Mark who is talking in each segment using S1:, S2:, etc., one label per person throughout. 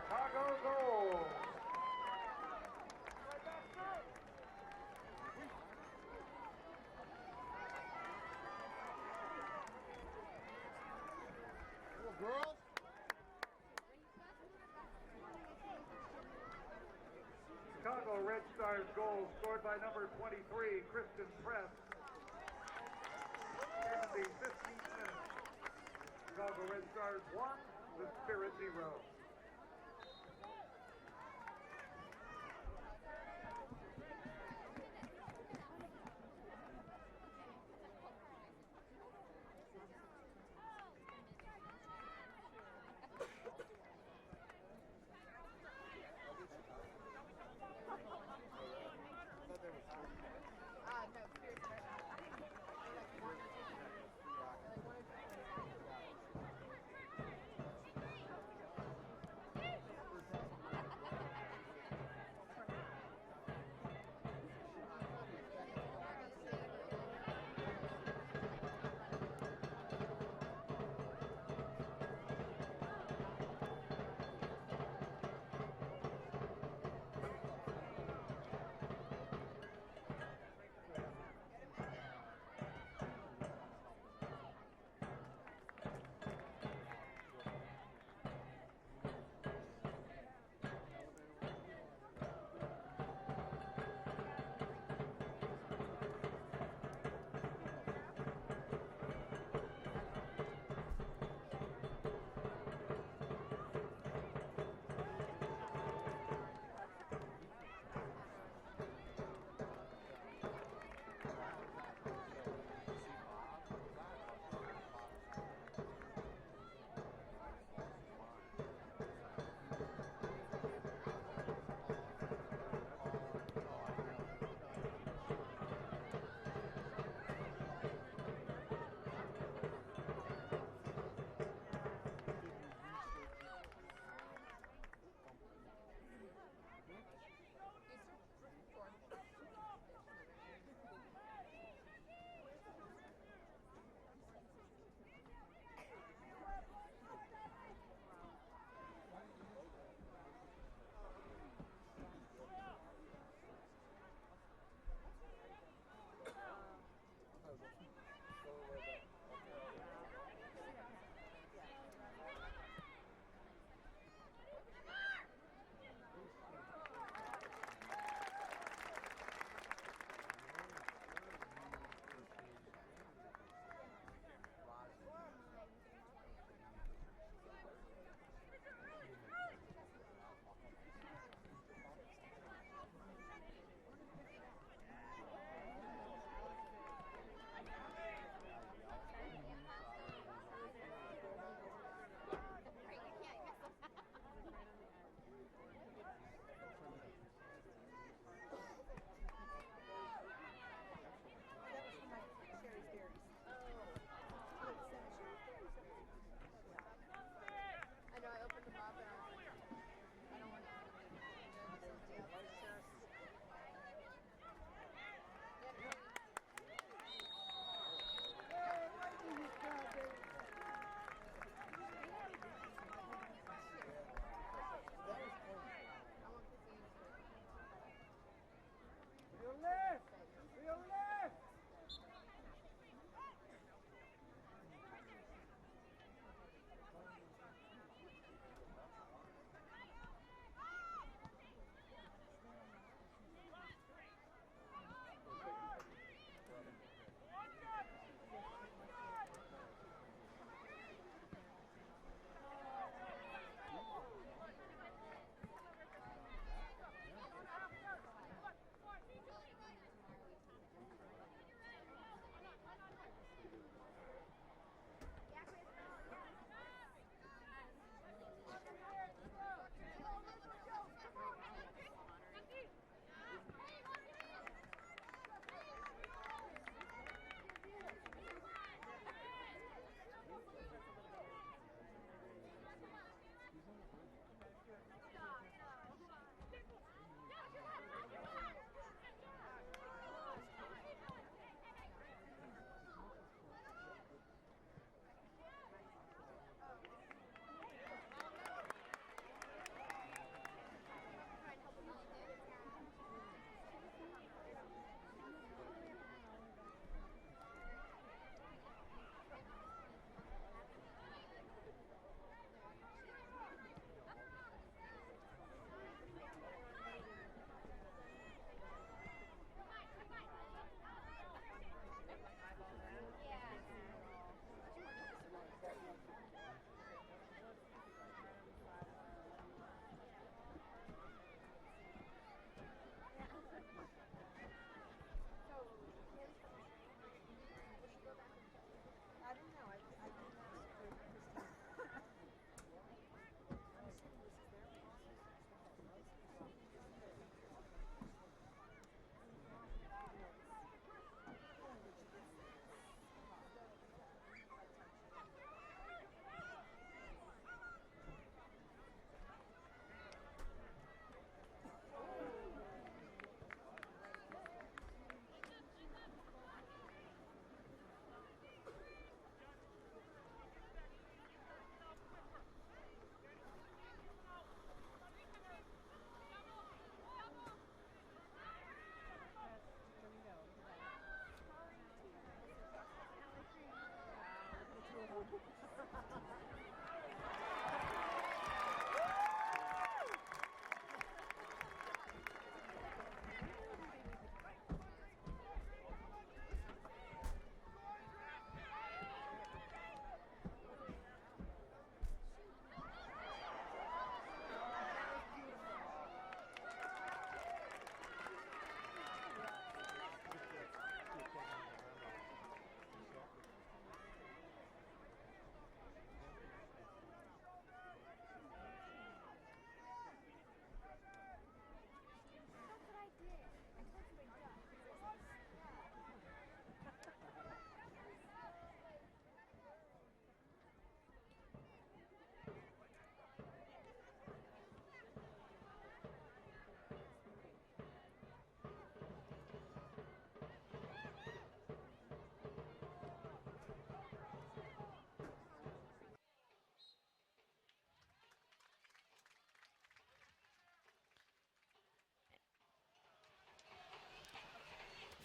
S1: Chicago goal.
S2: Girls?
S1: Chicago Red Stars goal scored by number 23, Kristen Press, in the 15th minute. Chicago Red Stars 1, the Spirit 0.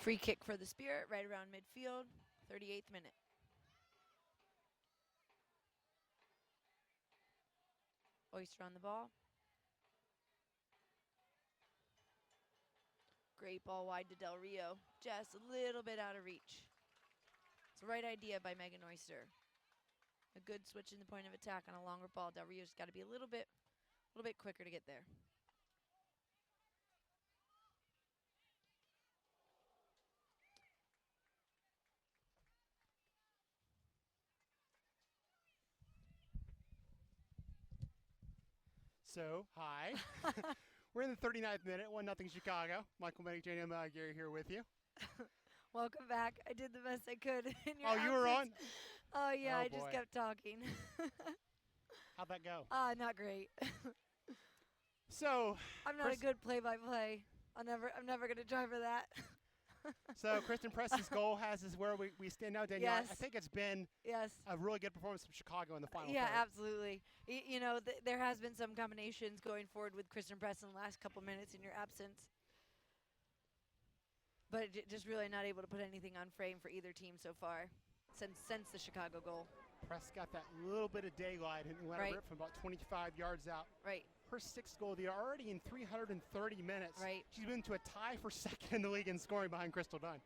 S2: Free kick for the Spirit right around midfield, 38th minute. Oyster on the ball. Great ball wide to Del Rio, just a little bit out of reach. It's the right idea by Megan Oyster. A good switch in the point of attack on a longer ball. Del Rio's got to be a little bit quicker to get there.
S3: So, hi. We're in the 39th minute, 1-0 Chicago. Michael Medic, Jane Gary here with you.
S2: Welcome back. I did the best I could in your absence.
S3: You were on?
S2: Oh, yeah,
S3: Oh,
S2: I just
S3: boy.
S2: kept talking.
S3: How'd that go?
S2: Not great.
S3: So,
S2: I'm not a good play-by-play. I'm never going to try for that.
S3: So Kristen Press's goal has is where we stand now, Danielle.
S2: Yes.
S3: I think it's been a really good performance from Chicago in the final
S2: Yeah,
S3: third.
S2: absolutely. You know, there has been some combinations going forward with Kristen Press in the last couple minutes in your absence. But just really not able to put anything on frame for either team so far since the Chicago goal.
S3: Press got that little bit of daylight and let it rip from about 25 yards out.
S2: Right.
S3: Her sixth goal of the year, already in 330 minutes.
S2: Right.
S3: She's been to a tie for second in the league in scoring behind Crystal Dunn.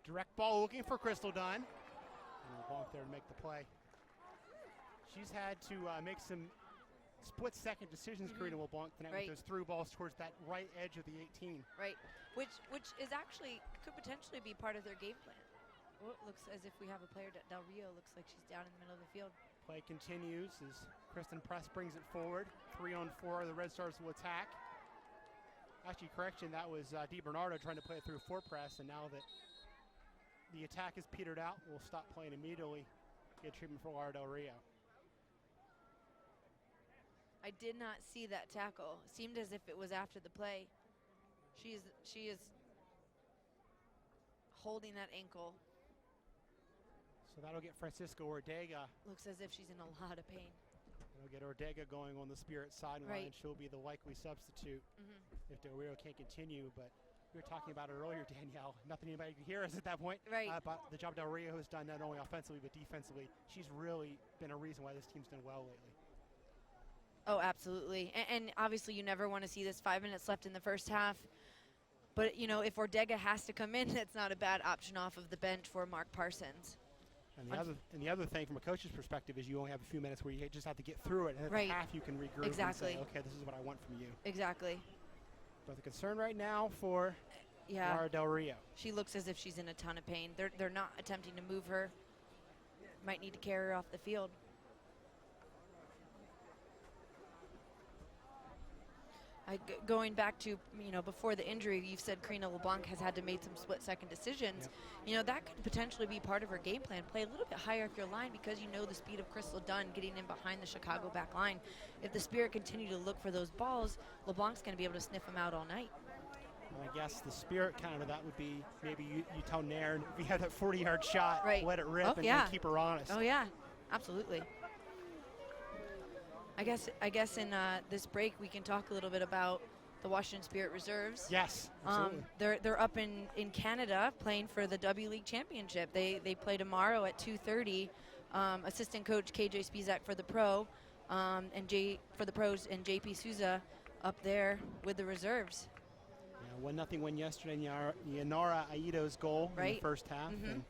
S3: Direct ball looking for Crystal Dunn. And the ball up there to make the play. She's had to make some split-second decisions, Karina LeBlanc, tonight with those through balls towards that right edge of the 18.
S2: Right, which is actually could potentially be part of their game plan. Well, it looks as if we have a player, Del Rio, looks like she's down in the middle of the field.
S3: Play continues as Kristen Press brings it forward. 3-on-4, the Red Stars will attack. Actually, correction, that was DiBernardo trying to play it through 4-press, and now that the attack is petered out, we'll stop playing immediately. Get treatment for Laura Del Rio.
S2: I did not see that tackle. It seemed as if it was after the play. She is holding that ankle.
S3: So that'll get Francisco Ortega.
S2: Looks as if she's in a lot of pain.
S3: It'll get Ortega going on the Spirit sideline.
S2: Right.
S3: She'll be the likely substitute if Del Rio can't continue. But we were talking about it earlier, Danielle. Nothing anybody could hear us at that point.
S2: Right.
S3: About the job Del Rio has done, not only offensively but defensively. She's really been a reason why this team's done well lately.
S2: Oh, absolutely. And obviously you never want to see this 5 minutes left in the first half. But, you know, if Ortega has to come in, that's not a bad option off of the bench for Mark Parsons.
S3: And the other thing from a coach's perspective is you only have a few minutes where you just have to get through it. And at the half you can regroup and say, okay, this is what I want from you.
S2: Exactly.
S3: But the concern right now for Laura Del Rio.
S2: She looks as if she's in a ton of pain. They're not attempting to move her. Might need to carry her off the field. Going back to, you know, before the injury, you've said Karina LeBlanc has had to make some split-second decisions. Yep. You know, that could potentially be part of her game plan. Play a little bit higher up your line because you know the speed of Crystal Dunn getting in behind the Chicago back line. If the Spirit continue to look for those balls, LeBlanc's going to be able to sniff them out all night.
S3: Well, I guess the Spirit counter that would be maybe you tell Nairn if you have that 40-yard shot, let it rip and keep her honest.
S2: Oh, yeah, absolutely. I guess in this break we can talk a little bit about the Washington Spirit reserves.
S3: Yes, absolutely.
S2: They're up in Canada playing for the W League Championship. They play tomorrow at 2:30. Assistant coach KJ Spizak for the pro, for the pros, and JP Souza up there with the reserves.
S3: Yeah, 1-0 win yesterday. Yanara Aido's goal in the first half. And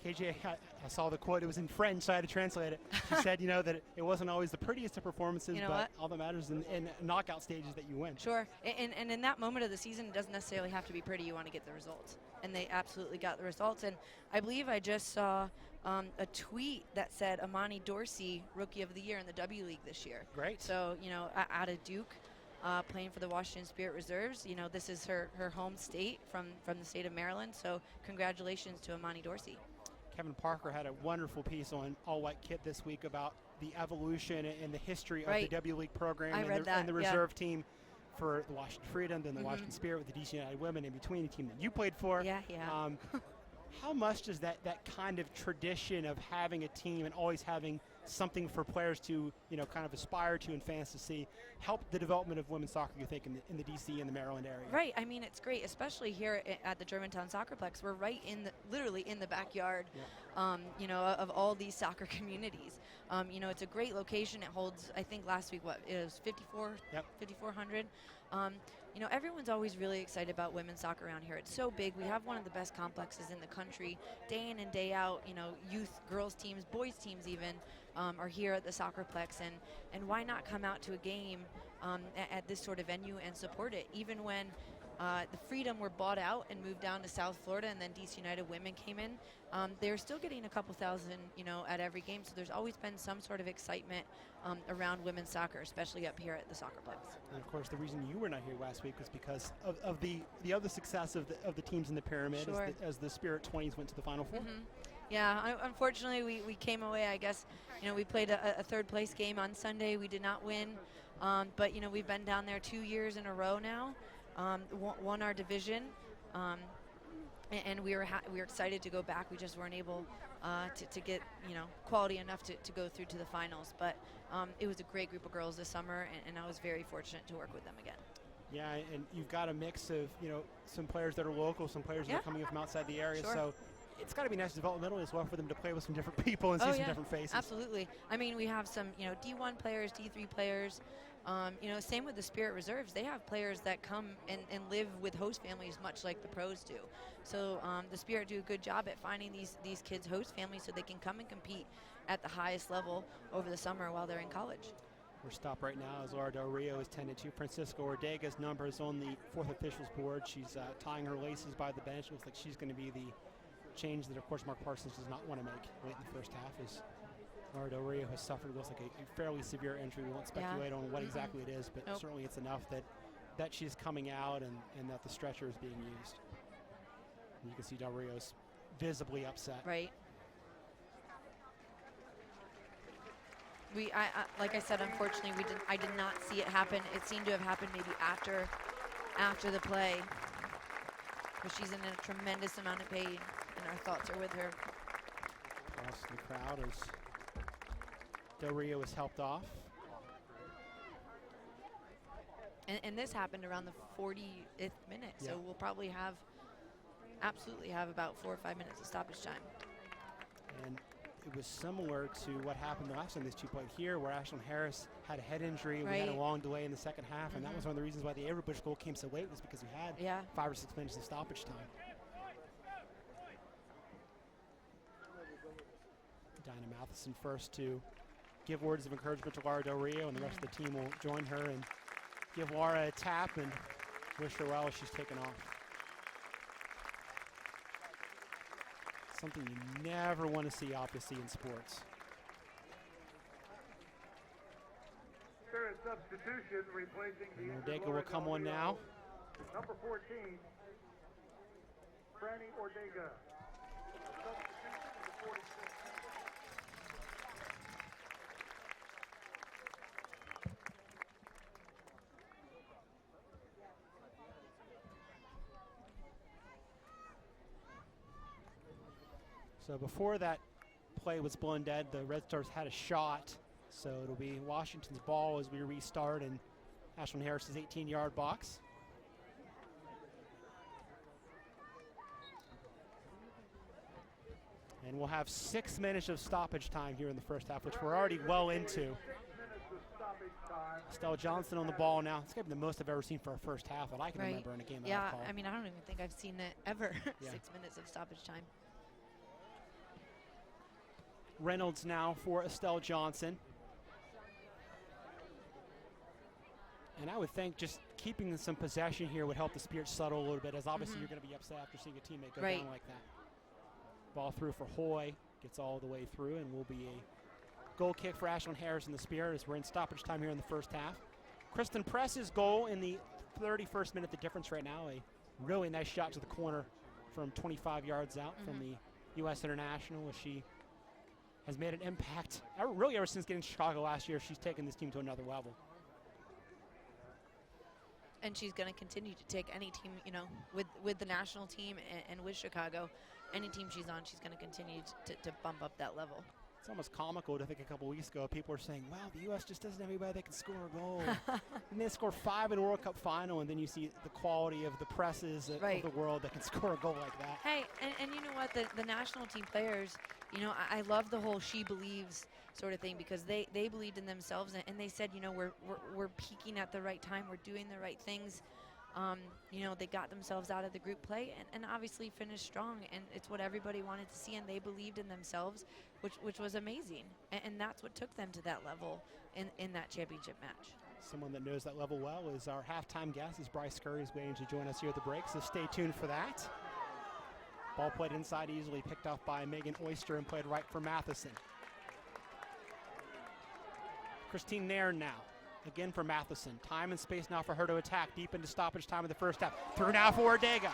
S3: KJ, I saw the quote. It was in French, so I had to translate it. She said, you know, that it wasn't always the prettiest of performances, but all that matters in knockout stages that you win.
S2: Sure, and in that moment of the season, it doesn't necessarily have to be pretty. You want to get the results, and they absolutely got the results. And I believe I just saw a tweet that said Amani Dorsey, Rookie of the Year in the W League this year.
S3: Great.
S2: So, you know, out of Duke, playing for the Washington Spirit Reserves. You know, this is her home state from the state of Maryland. So congratulations to Amani Dorsey.
S3: Kevin Parker had a wonderful piece on All White Kit this week about the evolution and the history of the W League program and the reserve team for the Washington Freedom, then the Washington Spirit with the DC United Women in between, the team that you played for.
S2: Yeah.
S3: How much does that kind of tradition of having a team and always having something for players to, kind of aspire to and fans to see, help the development of women's soccer, you think, in the DC and the Maryland area?
S2: Right. I mean, it's great, especially here at the Germantown SoccerPlex. We're right literally in the backyard, of all these soccer communities. It's a great location. It holds, I think last week, it was 5,400. Everyone's always really excited about women's soccer around here. It's so big. We have one of the best complexes in the country. Day in and day out, youth, girls teams, boys teams even, are here at the SoccerPlex. And why not come out to a game at this sort of venue and support it? Even when the Freedom were bought out and moved down to South Florida, and then DC United Women came in, they're still getting a couple thousand, at every game. So there's always been some sort of excitement around women's soccer, especially up here at the SoccerPlex.
S3: And of course, the reason you were not here last week was because of the other success of the teams in the pyramid,
S2: Sure.
S3: as the Spirit 20s went to the Final Four.
S2: Mm-hmm. Yeah, unfortunately, we came away, I guess. We played a third place game on Sunday. We did not win, but we've been down there 2 years in a row now. Won our division, and we were excited to go back. We just weren't able to get quality enough to go through to the finals. But it was a great group of girls this summer, and I was very fortunate to work with them again.
S3: Yeah, and you've got a mix of some players that are local, some players that are coming from outside the area.
S2: Sure.
S3: So it's got to be nice developmentally as well for them to play with some different people and see some different faces.
S2: Absolutely. I mean, we have some D1 players, D3 players. Same with the Spirit Reserves. They have players that come and live with host families much like the pros do. So the Spirit do a good job at finding these kids host families so they can come and compete at the highest level over the summer while they're in college.
S3: We're stopped right now as Laura Del Rio is tended to. Francisco Ortega's number is on the fourth officials board. She's tying her laces by the bench. Looks like she's going to be the change that, of course, Mark Parsons does not want to make late in the first half, as Laura Del Rio has suffered, looks like a fairly severe injury. We won't speculate on what exactly it is, but certainly it's enough that she's coming out and that the stretcher is being used. And you can see Del Rio's visibly upset.
S2: Right. Like I said, unfortunately, I did not see it happen. It seemed to have happened maybe after the play. But she's in a tremendous amount of pain, and our thoughts are with her.
S3: Across the crowd as Del Rio is helped off.
S2: And this happened around the 40th minute, so we'll probably absolutely have about 4 or 5 minutes of stoppage time.
S3: And it was similar to what happened the last time these two played here, where Ashlyn Harris had a head injury.
S2: Right.
S3: We had a long delay in the second half, and that was one of the reasons why the Avery-Bush goal came so late, was because we had 5 or 6 minutes of stoppage time. Dinah Matheson first to give words of encouragement to Laura Del Rio, and the rest of the team will join her and give Laura a tap and wish her well as she's taken off. Something you never want to see, obviously, in sports.
S1: Spirit substitution replacing the
S3: Ortega will come on now.
S1: Number 14, Franny Ortega. Substitution for 46.
S3: So before that play was blown dead, the Red Stars had a shot. So it'll be Washington's ball as we restart in Ashlyn Harris's 18-yard box. And we'll have 6 minutes of stoppage time here in the first half, which we're already well into. Estelle Johnson on the ball now. It's going to be the most I've ever seen for a first half that I can remember in a game that I've called.
S2: I mean, I don't even think I've seen it ever. 6 minutes of stoppage time.
S3: Reynolds now for Estelle Johnson. And I would think just keeping some possession here would help the Spirit settle a little bit, as obviously you're going to be upset after seeing a teammate go down like that. Ball through for Hoy, gets all the way through, and will be a goal kick for Ashlyn Harris and the Spirit as we're in stoppage time here in the first half. Kristen Press's goal in the 31st minute, the difference right now, a really nice shot to the corner from 25 yards out from the U.S. International, as she has made an impact really ever since getting to Chicago last year. She's taken this team to another level.
S2: And she's going to continue to take any team, with the national team and with Chicago. any team she's on, she's going to continue to bump up that level.
S3: It's almost comical to think a couple weeks ago people were saying, wow, the U.S. just doesn't have anybody that can score a goal. And they score 5 in a World Cup final, and then you see the quality of the presses of the world that can score a goal like that.
S2: Hey, and you know what? The national team players, you know, I love the whole she believes sort of thing, because they believed in themselves, and they said, you know, we're peaking at the right time. We're doing the right things. You know, they got themselves out of the group play and obviously finished strong, and it's what everybody wanted to see, and they believed in themselves, which was amazing, and that's what took them to that level in that championship match.
S3: Someone that knows that level well is our halftime guest, as Bryce Scurry is waiting to join us here at the break, so stay tuned for that. Ball played inside, easily picked off by Megan Oyster and played right for Matheson. Christine Nairn now. Again for Matheson. Time and space now for her to attack. Deep into stoppage time of the first half. Through now for Ortega.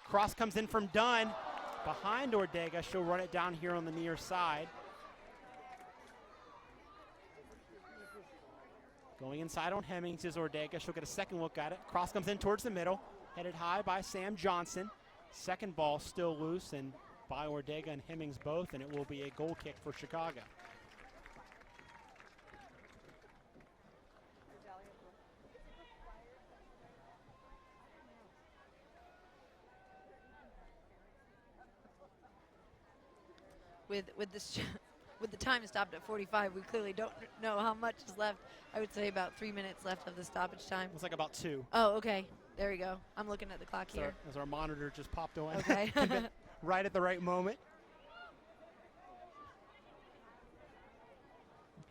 S3: Cross comes in from Dunn. Behind Ortega. She'll run it down here on the near side. Going inside on Hemmings is Ortega. She'll get a second look at it. Cross comes in towards the middle. Headed high by Sam Johnson. Second ball still loose and by Ortega and Hemmings both, and it will be a goal kick for Chicago.
S2: With the time stopped at 45, we clearly don't know how much is left. I would say about 3 minutes left of the stoppage time.
S3: Looks like about 2.
S2: Oh, okay. There we go. I'm looking at the clock here.
S3: As our monitor just popped on.
S2: Okay.
S3: Right at the right moment.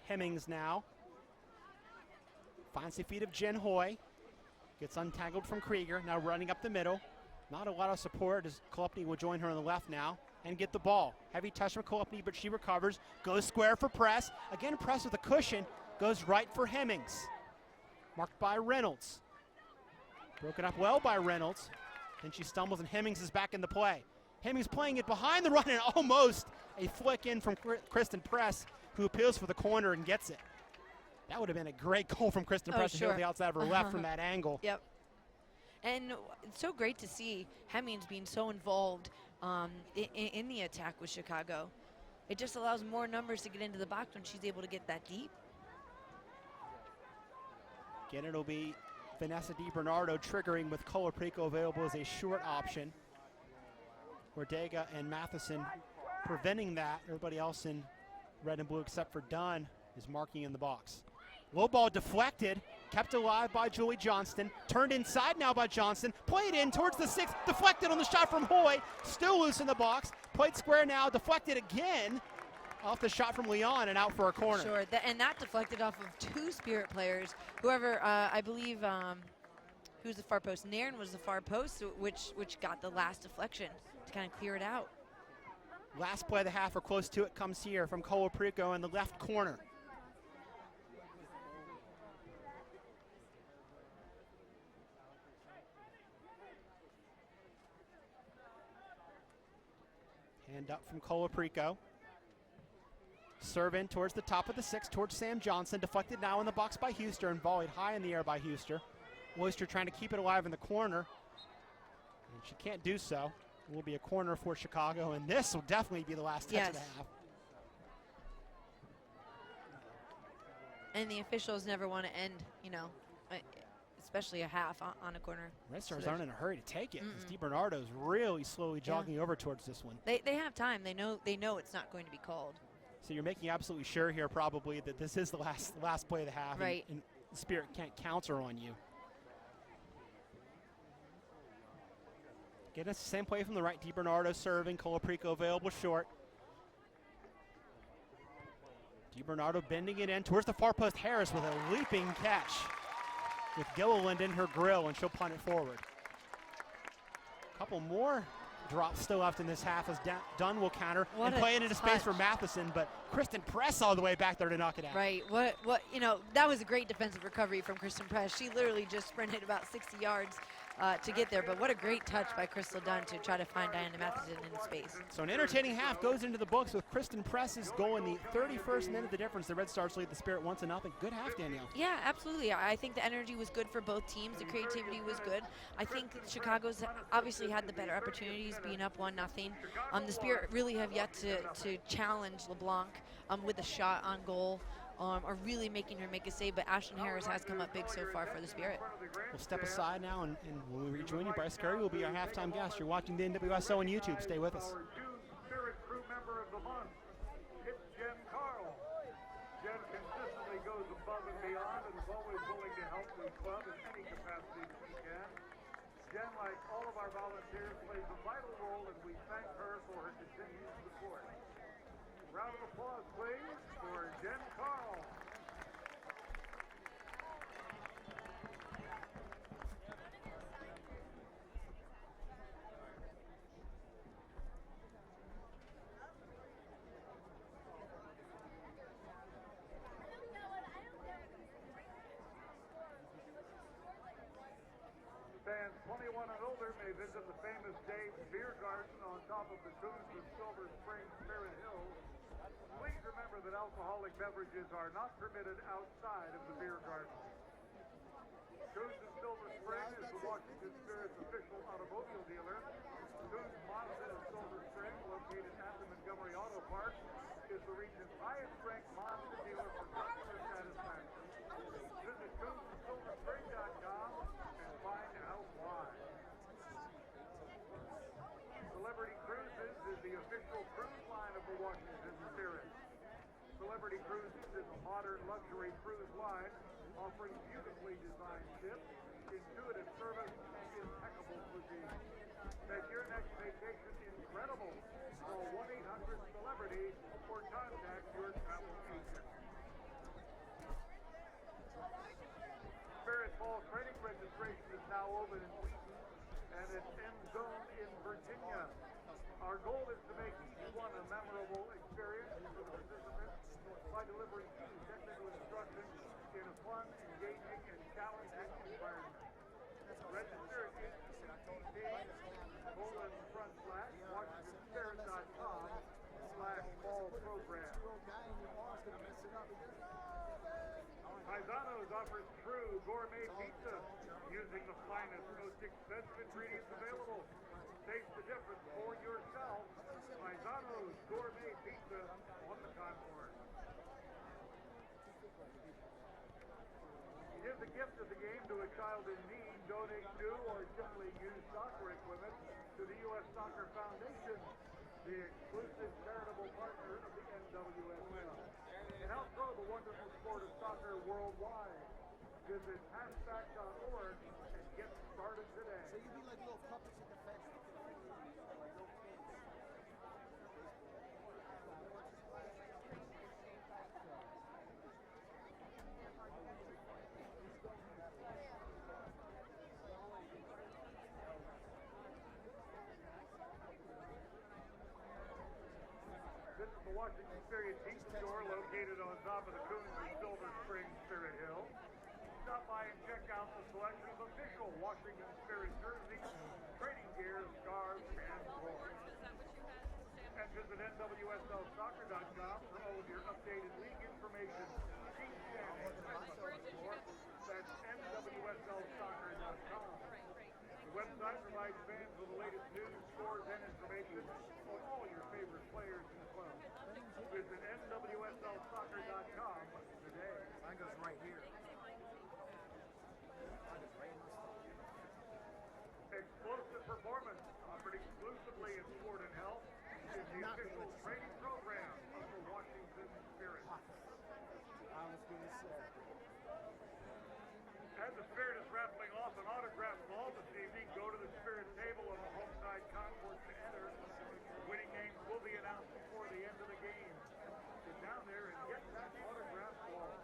S3: Hemmings now. Finds the feet of Jen Hoy. Gets untangled from Krieger. Now running up the middle. Not a lot of support as Kolupny will join her on the left now and get the ball. Heavy touch from Kolupny, but she recovers. Goes square for press. Again, press with a cushion. Goes right for Hemmings. Marked by Reynolds. Broken up well by Reynolds. Then she stumbles and Hemmings is back in the play. Hemmings playing it behind the run and almost a flick in from Kristen Press, who appeals for the corner and gets it. That would have been a great goal from Kristen Press to hit the outside of her left from that angle.
S2: Yep. And it's so great to see Hemmings being so involved in the attack with Chicago. It just allows more numbers to get into the box when she's able to get that deep.
S3: Again, it'll be Vanessa DiBernardo triggering with Colaprico available as a short option. Ortega and Matheson preventing that. Everybody else in red and blue except for Dunn is marking in the box. Low ball deflected, kept alive by Julie Johnston, turned inside now by Johnston, played in towards the 6th, deflected on the shot from Hoy, still loose in the box, played square now, deflected again off the shot from Leon and out for a corner.
S2: Sure, and that deflected off of 2 Spirit players. Whoever, I believe, who's the far post? Nairn was the far post, which got the last deflection to kind of clear it out.
S3: Last play of the half, or close to it, comes here from Colaprico in the left corner. Hand up from Colaprico. Serve in towards the top of the 6, towards Sam Johnson. Deflected now in the box by Huster and volleyed high in the air by Huster. Oyster trying to keep it alive in the corner. And she can't do so. It will be a corner for Chicago, and this will definitely be the last touch of the half.
S2: And the officials never want to end, you know, especially a half on a corner.
S3: Red Stars aren't in a hurry to take it. DiBernardo's really slowly jogging over towards this one.
S2: They have time. They know it's not going to be called.
S3: So you're making absolutely sure here probably that this is the last play of the half.
S2: Right.
S3: And the Spirit can't counter on you. Again, it's the same play from the right. DiBernardo serving. Colaprico available short. DiBernardo bending it in towards the far post. Harris with a leaping catch with Gilliland in her grill, and she'll punt it forward. A couple more drops still left in this half as Dunn will counter and play it into space for Matheson, but Kristen Press all the way back there to knock it out.
S2: Right. What you know, that was a great defensive recovery from Kristen Press. She literally just sprinted about 60 yards to get there. But what a great touch by Crystal Dunn to try to find Diana Matheson in space.
S3: So an entertaining half goes into the books with Kristen Press's goal in the 31st minute of the difference. The Red Stars lead the Spirit 1-0. Good half, Danielle.
S2: Yeah, absolutely. I think the energy was good for both teams. The creativity was good. I think Chicago's obviously had the better opportunities, being up 1-0. The Spirit really have yet to challenge LeBlanc with a shot on goal. Or really making her make a save, but Ashlyn Harris has come up big so far for the Spirit.
S3: We'll step aside now, and when we rejoin you, Bryce Curry will be our halftime guest. You're watching the NWSL on YouTube. Stay with us.
S1: Spirit crew member of the month, it's Jen Carl. Jen consistently goes above and beyond and is always willing to help the club in any capacity that she can. Jen, like all of our volunteers, plays a vital role, and we thank her for her continued support. Round of applause, please, for Jen Carl. Fans 21 and older may visit the famous Dave's Beer Garden on top of the Coons of Silver Spring, Spirit Hills. Please remember that alcoholic beverages are not permitted outside of the beer garden. Coons of Silver Spring is the Washington Spirit's official automobile dealer. Coons Mazda of Silver Spring, located at the Montgomery Auto Park, is the region's highest-ranked Mazda dealer for customer satisfaction. Visit CoonsofSilverSpring.com and find out why. Celebrity Cruises is the official cruise line of the Washington Spirit. Celebrity Cruises is a modern luxury cruise line offering beautifully designed ships, intuitive service, and impeccable cuisine. Make your next vacation incredible. Call 1-800-CELEBRITY or contact your travel agent. Spirit Fall training registration is now open in Wheaton and at End Zone in Virginia. Our goal is to make each one a memorable experience for the participants by delivering key technical instruction in a fun, engaging, and challenging environment. Register at http://washingtonspirit.com/fall program. Paisanos offers true gourmet pizza using the finest, most expensive ingredients available. Taste the difference for yourself. Paisanos gourmet pizza on the Concord. Give the gift of the game to a child in need. Donate new or simply used soccer equipment to the U.S. Soccer Foundation, the exclusive charitable partner of the NWSL. And help grow the wonderful sport of soccer worldwide. Visit hashtag.org and get started today.
S4: So you be like little puppets at the fence.
S1: This is the Washington Spirit Pizza Store located on top of the Coons of Silver Spring, Spirit Hill. Stop by and check out the selection of official Washington Spirit jerseys, training gear, scarves, and more. And visit NWSLsoccer.com for all of your updated league information, team standings, and much more. That's NWSLsoccer.com. The website provides fans with the latest news, scores, and information on all your favorite players in the club. Visit NWSLsoccer.com today.
S4: Mine goes right here.
S1: Explosive Performance, offered exclusively in sport and health, is the official training program of the Washington Spirit.
S4: I was going to say.
S1: As the Spirit is raffling off an autographed ball this evening, go to the Spirit table on the home side concourse to enter. Winning names will be announced before the end of the game. Get down there and get that autographed ball.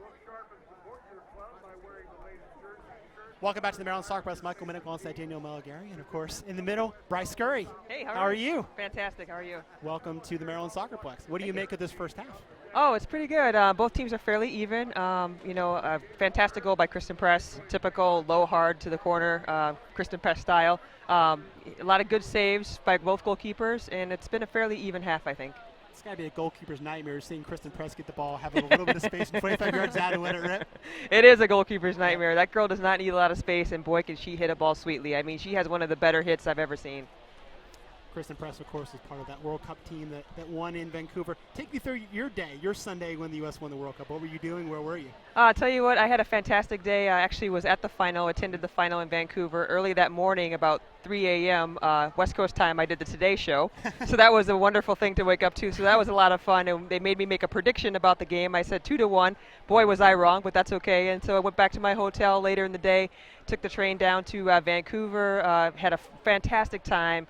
S1: Look sharp and support your club by wearing the latest jersey, shirt.
S3: Welcome back to the Maryland SoccerPlex. Michael Minnick alongside Daniel Meligari. And, of course, in the middle, Bryce Curry.
S5: Hey,
S3: how are you?
S5: Fantastic. How are you?
S3: Welcome to the Maryland SoccerPlex. What do you make of this first half?
S5: Oh, it's pretty good. Both teams are fairly even. A fantastic goal by Kristen Press, typical low hard to the corner, Kristen Press style. A lot of good saves by both goalkeepers, and it's been a fairly even half, I think.
S3: It's got to be a goalkeeper's nightmare seeing Kristen Press get the ball, have a little bit of space, and 25 yards out and let it rip.
S5: It is a goalkeeper's nightmare. That girl does not need a lot of space, and boy, can she hit a ball sweetly. I mean, she has one of the better hits I've ever seen.
S3: Kristen Press, of course, is part of that World Cup team that won in Vancouver. Take me through your day, your Sunday when the U.S. won the World Cup. What were you doing? Where were you?
S5: I'll tell you what, I had a fantastic day. I actually was at the final, attended the final in Vancouver. Early that morning, about 3 a.m. West Coast time, I did the Today Show. So that was a wonderful thing to wake up to. So that was a lot of fun. And they made me make a prediction about the game. I said 2-1. Boy, was I wrong, but that's okay. And so I went back to my hotel later in the day, took the train down to Vancouver, had a fantastic time.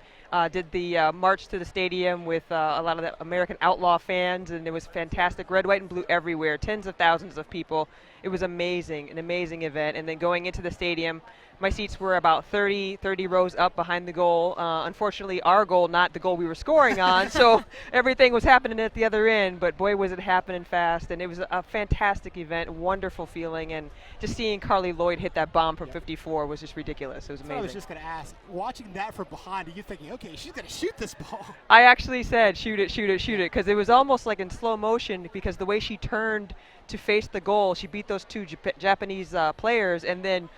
S5: Did the march to the stadium with a lot of the American Outlaw fans, and it was fantastic. Red, white, and blue everywhere, tens of thousands of people. It was amazing, an amazing event. And then going into the stadium, my seats were about 30 rows up behind the goal. Unfortunately, our goal, not the goal we were scoring on, so everything was happening at the other end, but boy, was it happening fast. And it was a fantastic event, wonderful feeling, and just seeing Carly Lloyd hit that bomb from 54 was just ridiculous. It was amazing.
S3: I was just going to ask, watching that from behind, are you thinking, okay, she's going to shoot this ball?
S5: I actually said, shoot it, shoot it, shoot it, because it was almost like in slow motion, because the way she turned to face the goal, she beat those two Japanese players, and then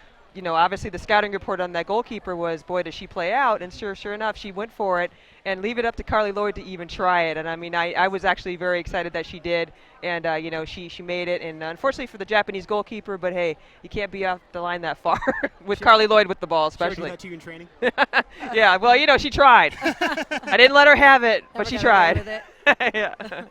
S5: obviously the scouting report on that goalkeeper was, boy, does she play out? And sure enough, she went for it, and leave it up to Carly Lloyd to even try it. And I mean, I was actually very excited that she did, and she made it. And unfortunately for the Japanese goalkeeper, but hey, you can't be off the line that far with Carly Lloyd with the ball, especially.
S3: She would do that to you in training?
S5: Yeah, well, she tried. I didn't let her have it, but she tried. Yeah.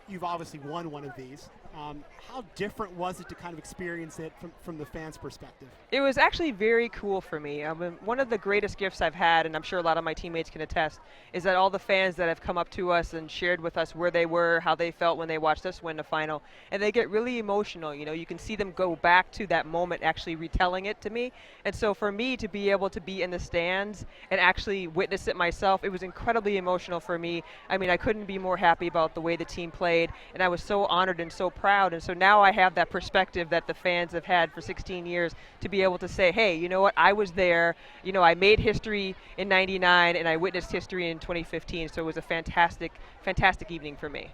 S3: You've obviously won one of these. How different was it to kind of experience it from the fans' perspective?
S5: It was actually very cool for me. One of the greatest gifts I've had, and I'm sure a lot of my teammates can attest, is that all the fans that have come up to us and shared with us where they were, how they felt when they watched us win the final, and they get really emotional. You can see them go back to that moment actually retelling it to me. And so for me to be able to be in the stands and actually witness it myself, it was incredibly emotional for me. I mean, I couldn't be more happy about the way the team played, and I was so honored and so proud. And so now I have that perspective that the fans have had for 16 years to be able to say, hey, you know what, I was there, I made history in 99 and I witnessed history in 2015, so it was a fantastic evening for me.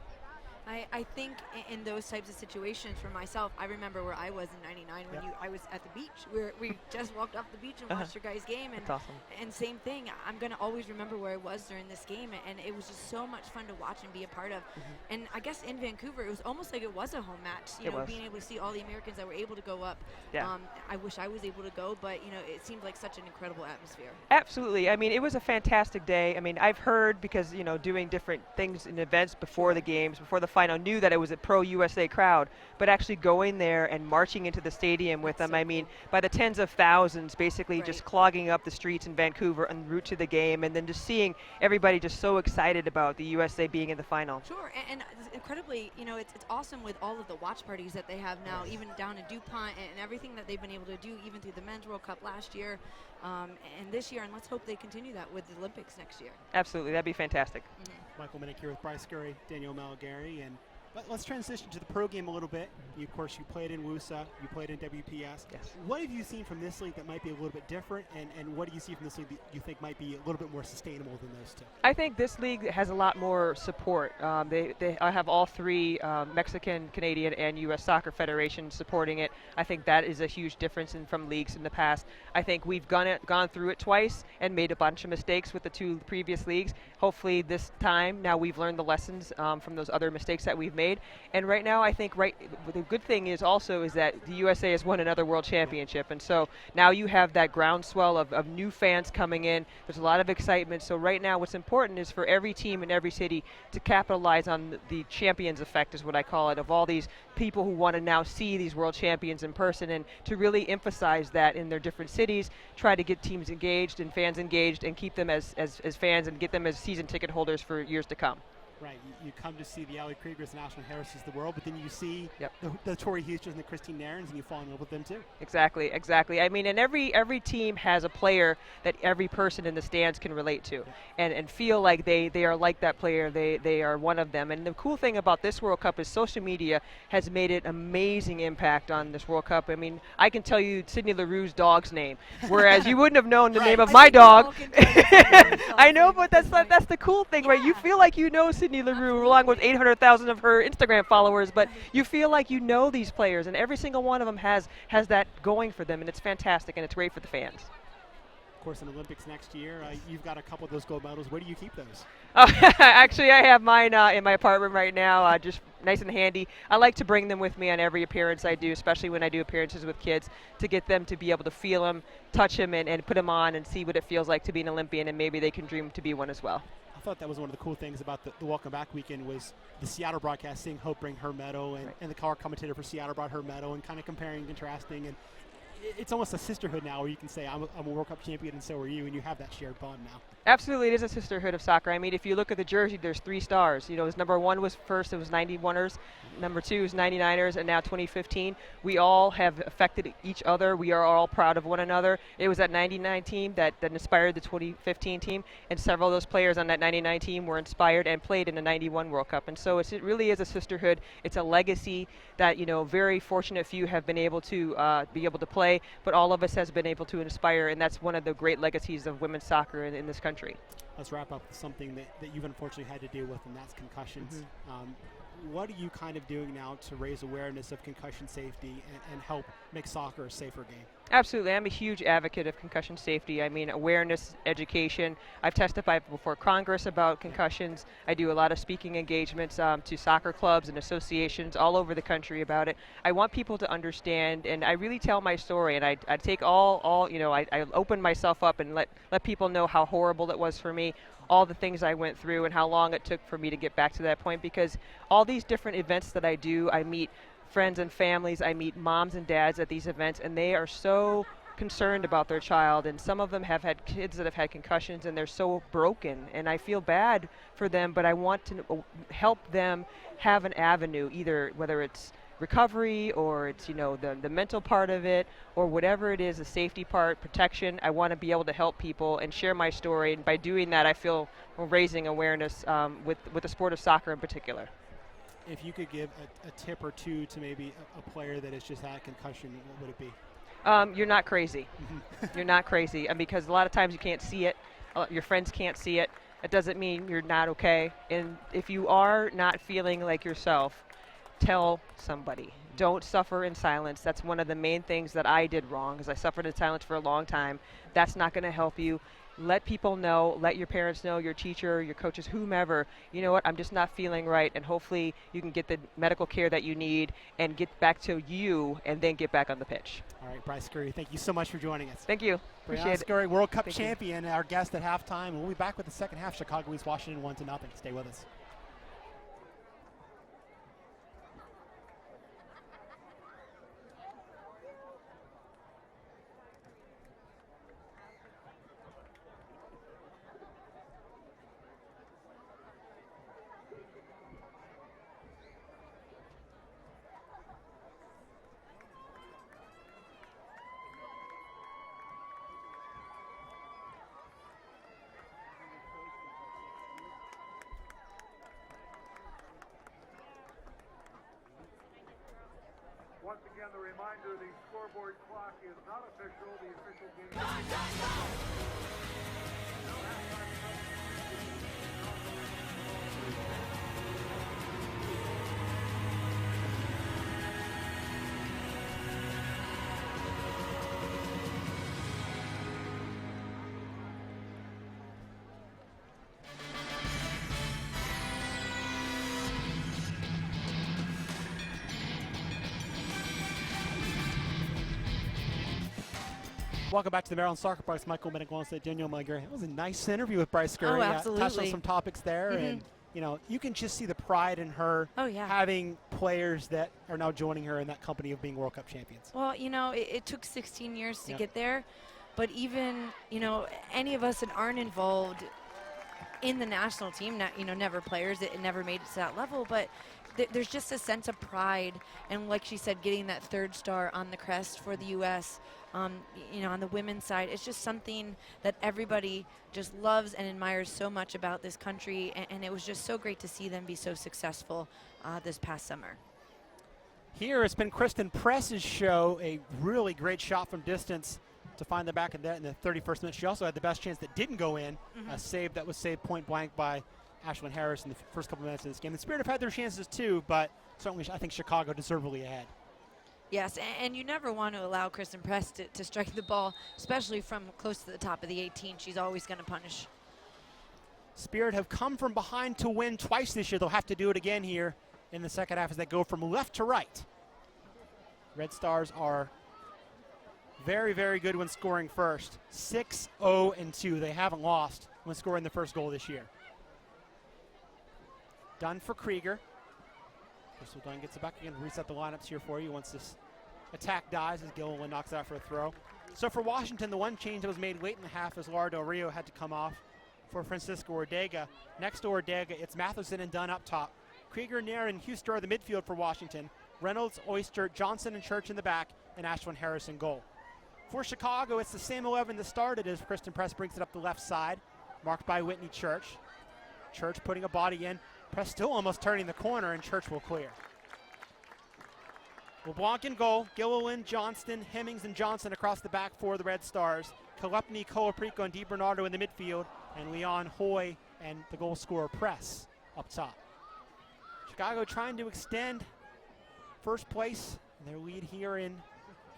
S2: I think in those types of situations for myself, I remember where I was in 99 when I was at the beach. We just walked off the beach and watched your guys' game. And,
S5: That's awesome.
S2: And same thing, I'm going to always remember where I was during this game. And it was just so much fun to watch and be a part of. Mm-hmm. And I guess in Vancouver, it was almost like it was a home match. Being able to see all the Americans that were able to go up.
S5: Yeah.
S2: I wish I was able to go, but, it seemed like such an incredible atmosphere.
S5: Absolutely. I mean, it was a fantastic day. I mean, I've heard, because, doing different things in events before the games, before the final, knew that it was a pro-USA crowd, but actually going there and marching into the stadium with them, I mean, by the tens of thousands, basically just clogging up the streets in Vancouver en route to the game, and then just seeing everybody just so excited about the USA being in the final.
S2: Sure, and incredibly, it's awesome with all of the watch parties that they have now, even down in DuPont, and everything that they've been able to do, even through the Men's World Cup last year, and this year, and let's hope they continue that with the Olympics next year.
S5: Absolutely, that'd be fantastic.
S2: Mm-hmm.
S5: Michael
S3: Minnick here with Bryce Scurry, Danielle Malgary, and let's transition to the pro game a little bit. Of course, you played in WUSA, you played in WPS.
S5: Yes.
S3: What have you seen from this league that might be a little bit different, and what do you see from this league that you think might be a little bit more sustainable than those two?
S5: I think this league has a lot more support. I have all three Mexican, Canadian, and U.S. Soccer Federations supporting it. I think that is a huge difference from leagues in the past. I think we've gone through it twice and made a bunch of mistakes with the two previous leagues. Hopefully this time, now we've learned the lessons from those other mistakes that we've made. And right now, I think the good thing is that the USA has won another world championship, and so now you have that groundswell of new fans coming in. There's a lot of excitement. So right now, what's important is for every team in every city to capitalize on the champions effect, is what I call it, of all these people who want to now see these world champions in person, and to really emphasize that in their different cities, try to get teams engaged and fans engaged, and keep them as fans and get them as season ticket holders for years to come.
S3: Right, you come to see the Allie Kriegers and Ashlyn Harris's of the world, but then you see
S5: Yep.
S3: the Tori Husters and the Christine Nairns, and you fall in love with them too.
S5: Exactly, exactly. I mean, and every team has a player that every person in the stands can relate to, and feel like they are like that player. They are one of them. And the cool thing about this World Cup is social media has made an amazing impact on this World Cup. I mean, I can tell you Sydney LaRue's dog's name, whereas you wouldn't have known the name of my dog. I know, but that's the cool thing, right? You feel like you know Sydney LaRue along with 800,000 of her Instagram followers, but you feel like you know these players, and every single one of them has that going for them, and it's fantastic, and it's great for the fans.
S3: Of course, in Olympics next year, you've got a couple of those gold medals. Where do you keep those?
S5: Actually, I have mine in my apartment right now, just nice and handy. I like to bring them with me on every appearance I do, especially when I do appearances with kids, to get them to be able to feel them, touch them, and put them on and see what it feels like to be an Olympian, and maybe they can dream to be one as well.
S3: I thought that was one of the cool things about the Welcome Back weekend was the Seattle broadcast, seeing Hope bring her medal, and the color commentator for Seattle brought her medal, and kind of comparing and contrasting. And it's almost a sisterhood now where you can say, I'm a World Cup champion and so are you, and you have that shared bond now.
S5: Absolutely, it is a sisterhood of soccer. I mean, if you look at the jersey, there's 3 stars. You know, his number 1 was first, it was 91ers. Number 2 is 99ers, and now 2015. We all have affected each other. We are all proud of one another. It was that 99 team that inspired the 2015 team, and several of those players on that 99 team were inspired and played in the 91 World Cup. And so it really is a sisterhood. It's a legacy that, you know, very fortunate few have been able to play, but all of us has been able to inspire, and that's one of the great legacies of women's soccer in this country.
S3: Let's wrap up with something that you've unfortunately had to deal with, and that's concussions. What are you kind of doing now to raise awareness of concussion safety and help make soccer a safer game?
S5: Absolutely. I'm a huge advocate of concussion safety. I mean, awareness, education. I've testified before Congress about concussions. I do a lot of speaking engagements to soccer clubs and associations all over the country about it. I want people to understand, and I really tell my story, and I take all you know, I open myself up and let people know how horrible it was for me, all the things I went through, and how long it took for me to get back to that point, because all these different events that I do, I meet friends and families, I meet moms and dads at these events, and they are so concerned about their child, and some of them have had kids that have had concussions, and they're so broken, and I feel bad for them, but I want to help them have an avenue, either whether it's recovery or it's, you know, the mental part of it, or whatever it is, the safety part, protection. I want to be able to help people and share my story, and by doing that I feel we're raising awareness with the sport of soccer in particular.
S3: If you could give a tip or two to maybe a player that has just had a concussion, what would it be?
S5: You're not crazy. You're not crazy, and because a lot of times you can't see it, your friends can't see it. It doesn't mean you're not okay. And if you are not feeling like yourself, tell somebody. Don't suffer in silence. That's one of the main things that I did wrong, is I suffered in silence for a long time. That's not going to help you. Let people know, let your parents know, your teacher, your coaches, whomever, you know what, I'm just not feeling right, and hopefully you can get the medical care that you need and get back to you and then get back on the pitch.
S3: All right, Bryce Scurry, thank you so much for joining us.
S5: Thank you. Appreciate it.
S3: Scurry, World Cup champion, our guest at halftime. We'll be back with the second half. Chicago leads Washington 1-0. Stay with us.
S1: Once again, the reminder, the scoreboard clock is not official. The official game.
S3: Welcome back to the Maryland SoccerPlex. Michael Meneguanza, Daniel Mulliger. It was a nice interview with Bryce Scurry.
S2: Oh, absolutely.
S3: Touched on some topics there, and you know, you can just see the pride in her having players that are now joining her in that company of being World Cup champions.
S2: Well, you know, it took 16 years to get there, but even, you know, any of us that aren't involved in the national team, never players, it never made it to that level, but there's just a sense of pride, and like she said, getting that 3rd star on the crest for the U.S., on the women's side, it's just something that everybody just loves and admires so much about this country, and it was just so great to see them be so successful this past summer.
S3: Here it's been Kristen Press's show, a really great shot from distance to find the back of that in the 31st minute. She also had the best chance that didn't go in, a save that was saved point blank by Ashlyn Harris in the first couple minutes of this game. The Spirit have had their chances too, but certainly I think Chicago deservedly ahead.
S2: Yes, and you never want to allow Kristen Press to strike the ball, especially from close to the top of the 18. She's always going to punish.
S3: Spirit have come from behind to win twice this year. They'll have to do it again here in the second half as they go from left to right. Red Stars are very, very good when scoring first. 6-0-2. They haven't lost when scoring the first goal this year. Dunn for Krieger. Crystal Dunn gets it back again. Reset the lineups here for you once this attack dies as Gilliland knocks it out for a throw. So for Washington, the one change that was made late in the half is Laura Del Rio had to come off for Francisco Ortega. Next to Ortega, it's Matheson and Dunn up top. Krieger, Nair, and Huster are the midfield for Washington. Reynolds, Oyster, Johnson, and Church in the back, and Ashlyn Harris in goal. For Chicago, it's the same 11 that started as Kristen Press brings it up the left side, marked by Whitney Church. Church putting a body in. Press still almost turning the corner, and Church will clear. LeBlanc in goal. Gilliland, Johnston, Hemmings, and Johnson across the back for the Red Stars. Kalepny, Colaprico, and DiBernardo in the midfield, and Leon Hoy and the goal scorer Press up top. Chicago trying to extend first place in their lead here in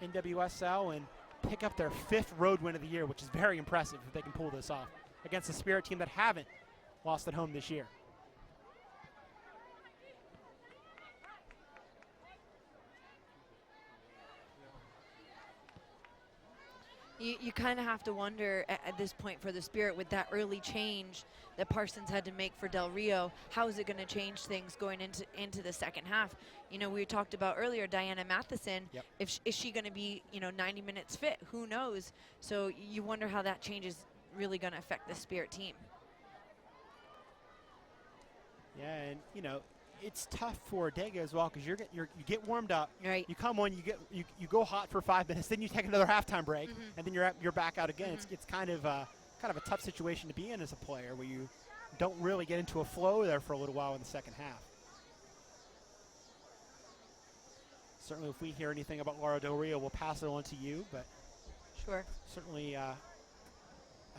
S3: NWSL and pick up their 5th road win of the year, which is very impressive if they can pull this off against a Spirit team that haven't lost at home this year.
S2: You kind of have to wonder at this point for the Spirit with that early change that Parsons had to make for Del Rio, how is it going to change things going into the second half? We talked about earlier Diana Matheson.
S3: Yep.
S2: Is she going to be 90 minutes fit? Who knows? So you wonder how that change is really going to affect the Spirit team.
S3: Yeah, and it's tough for Ortega as well because you get warmed up,
S2: right?
S3: You come on, you go hot for 5 minutes, then you take another halftime break, and then you're back out again. It's kind of a tough situation to be in as a player where you don't really get into a flow there for a little while in the second half. Certainly, if we hear anything about Laura Del Rio, we'll pass it on to you. But
S2: sure,
S3: certainly a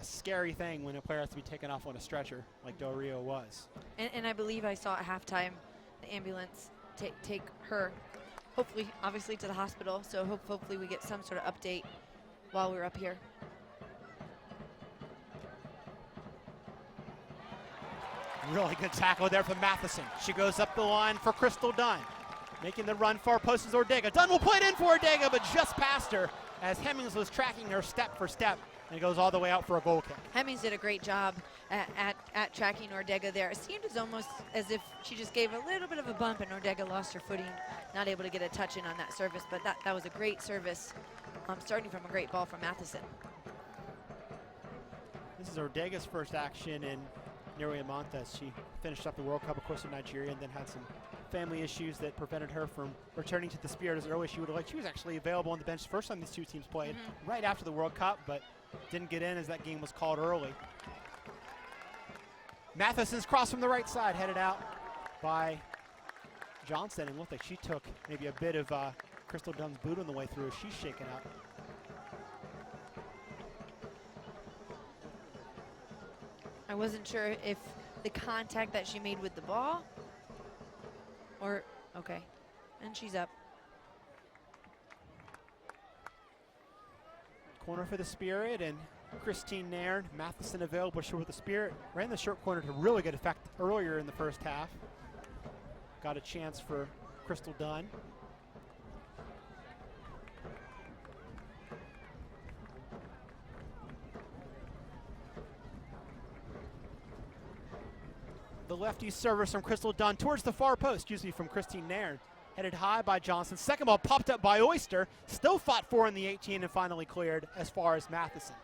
S3: scary thing when a player has to be taken off on a stretcher like Del Rio was.
S2: And I believe I saw at halftime the ambulance take her, hopefully, obviously, to the hospital. So hopefully we get some sort of update while we're up here.
S3: Really good tackle there from Matheson. She goes up the line for Crystal Dunn. Making the run far post is Ortega. Dunn will play it in for Ortega, but just past her as Hemmings was tracking her step for step. And it goes all the way out for a goal kick.
S2: Hemmings did a great job at tracking Ortega there. It seemed almost as if she just gave a little bit of a bump and Ortega lost her footing, not able to get a touch in on that service. But that was a great service, starting from a great ball from Matheson.
S3: This is Ortega's first action in Neri Montes. She finished up the World Cup, of course, in Nigeria, and then had some family issues that prevented her from returning to the Spirit as early as she would have liked. She was actually available on the bench the first time these two teams played, right after the World Cup, but didn't get in as that game was called early. Matheson's cross from the right side, headed out by Johnson, and looked like she took maybe a bit of Crystal Dunn's boot on the way through as she's shaken up.
S2: I wasn't sure if the contact that she made with the ball or, okay, and she's up.
S3: Corner for the Spirit, and Christine Nairn, Matheson available short with the Spirit. Ran the short corner to really good effect earlier in the first half. Got a chance for Crystal Dunn. The lefty service from Crystal Dunn towards the far post, usually from Christine Nairn. Headed high by Johnson. Second ball popped up by Oyster. Still fought for in the 18 and finally cleared as far as Matheson.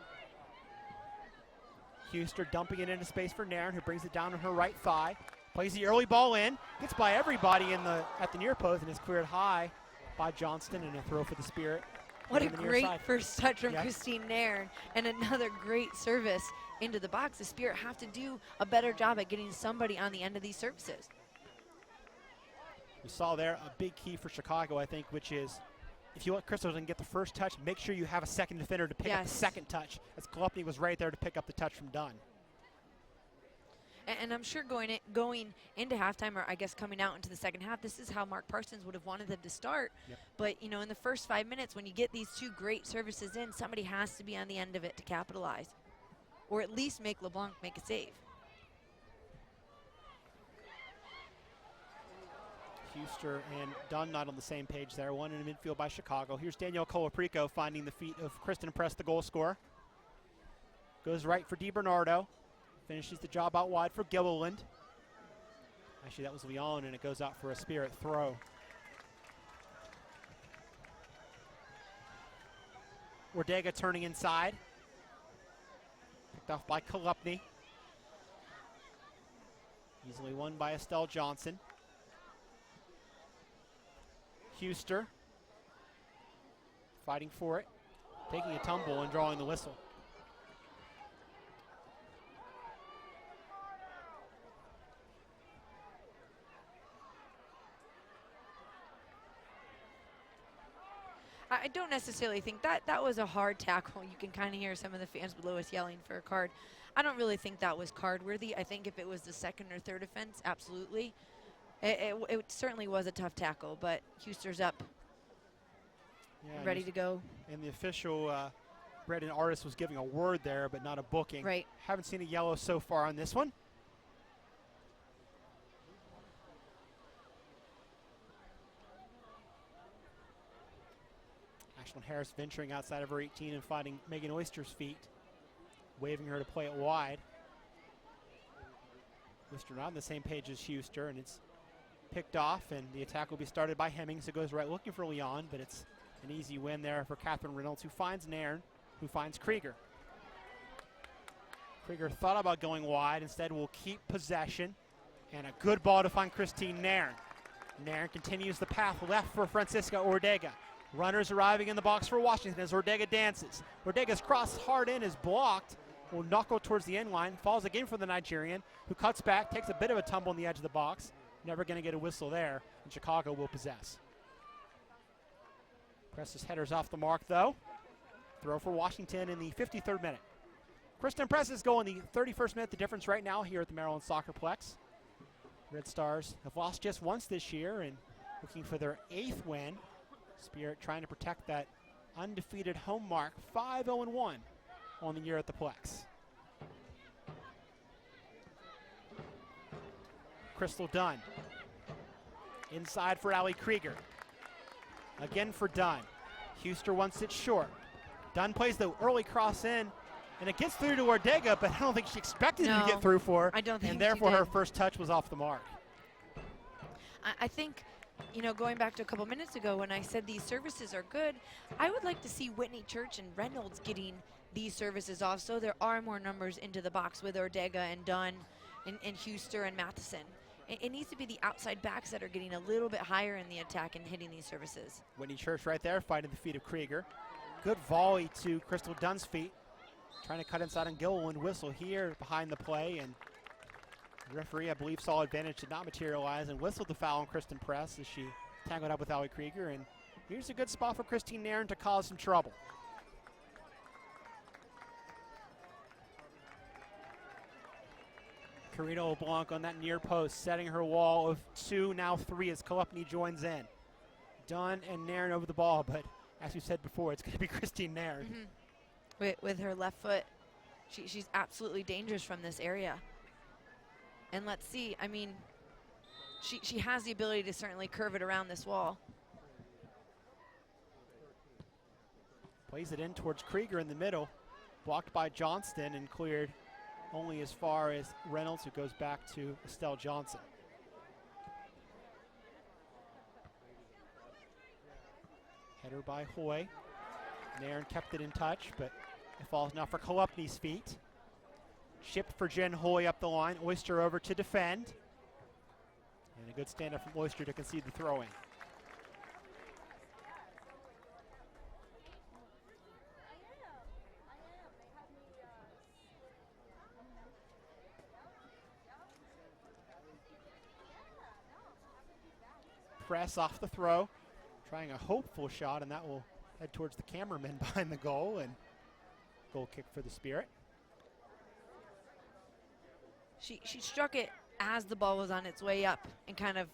S3: Huster dumping it into space for Nairn, who brings it down on her right thigh. Plays the early ball in, gets by everybody at the near post, and is cleared high by Johnston, and a throw for the Spirit.
S2: What a
S3: on the near
S2: great
S3: side.
S2: first touch from
S3: Yes.
S2: Christine Nairn, and another great service into the box. The Spirit have to do a better job at getting somebody on the end of these services.
S3: You saw there a big key for Chicago, I think, which is if you want Crystal to get the first touch, make sure you have a second defender to pick up the
S2: Yes.
S3: second touch, as Kolupny was right there to pick up the touch from Dunn.
S2: And I'm sure going into halftime, or I guess coming out into the second half, this is how Mark Parsons would have wanted them to start.
S3: Yep.
S2: But, you know, in the first 5 minutes, when you get these two great services in, somebody has to be on the end of it to capitalize, or at least make LeBlanc make a save.
S3: Huster and Dunn not on the same page there. One in the midfield by Chicago. Here's Danielle Colaprico finding the feet of Kristen Press, the goal scorer. Goes right for DiBernardo. Finishes the job out wide for Gilliland. Actually, that was Leon, and it goes out for a Spirit throw. Ordega turning inside. Picked off by Kolupny. Easily won by Estelle Johnson. Huster fighting for it, taking a tumble and drawing the whistle.
S2: I don't necessarily think that was a hard tackle. You can kind of hear some of the fans below us yelling for a card. I don't really think that was card worthy. I think if it was the second or third offense, absolutely. It certainly was a tough tackle, but Huster's up, ready to go.
S3: And the official, Brendan Artis, was giving a word there, but not a booking.
S2: Right.
S3: Haven't seen a yellow so far on this one. Ashlyn Harris venturing outside of her 18 and finding Megan Oyster's feet, waving her to play it wide. Oyster not on the same page as Huster, and it's picked off, and the attack will be started by Hemmings, who goes right looking for Leon, but it's an easy win there for Catherine Reynolds, who finds Nairn, who finds Krieger. Krieger thought about going wide, instead will keep possession, and a good ball to find Christine Nairn. Nairn continues the path left for Francisca Ordega. Runners arriving in the box for Washington as Ordega dances. Ordega's cross hard in is blocked, will knuckle towards the end line, falls again for the Nigerian, who cuts back, takes a bit of a tumble on the edge of the box. Never going to get a whistle there, and Chicago will possess. Press's header's off the mark, though. Throw for Washington in the 53rd minute. Kristen Press's goal in the 31st minute, the difference right now here at the Maryland SoccerPlex. Red Stars have lost just once this year and looking for their 8th win. Spirit trying to protect that undefeated home mark, 5-0-1 on the year at the Plex. Crystal Dunn. Inside for Allie Krieger. Again for Dunn. Huster wants it short. Dunn plays the early cross in, and it gets through to Ordega, but I don't think she expected it to get through for her.
S2: I don't think
S3: and
S2: she
S3: therefore her
S2: did.
S3: first touch was off the mark.
S2: I think, you know, going back to a couple minutes ago when I said these services are good, I would like to see Whitney Church and Reynolds getting these services off so there are more numbers into the box with Ordega and Dunn and Huster and Matheson. It needs to be the outside backs that are getting a little bit higher in the attack and hitting these services.
S3: Whitney Church right there fighting the feet of Krieger. Good volley to Crystal Dunn's feet. Trying to cut inside on Gilliland. Whistle here behind the play, and the referee, I believe, saw advantage, did not materialize, and whistled the foul on Kristen Press as she tangled up with Allie Krieger. And here's a good spot for Christine Nairn to cause some trouble. Karina LeBlanc on that near post, setting her wall of 2, now 3 as Kolupny joins in. Dunn and Nairn over the ball, but as we said before, it's going to be Christine Nairn.
S2: With her left foot, she's absolutely dangerous from this area. And let's see, I mean, she has the ability to certainly curve it around this wall.
S3: Plays it in towards Krieger in the middle, blocked by Johnston and cleared only as far as Reynolds, who goes back to Estelle Johnson. Header by Hoy. Nairn kept it in touch, but it falls now for Kolupny's feet. Shipped for Jen Hoy up the line. Oyster over to defend. And a good stand-up from Oyster to concede the throw-in. Press off the throw. Trying a hopeful shot, and that will head towards the cameraman behind the goal, and goal kick for the Spirit.
S2: She struck it as the ball was on its way up and kind of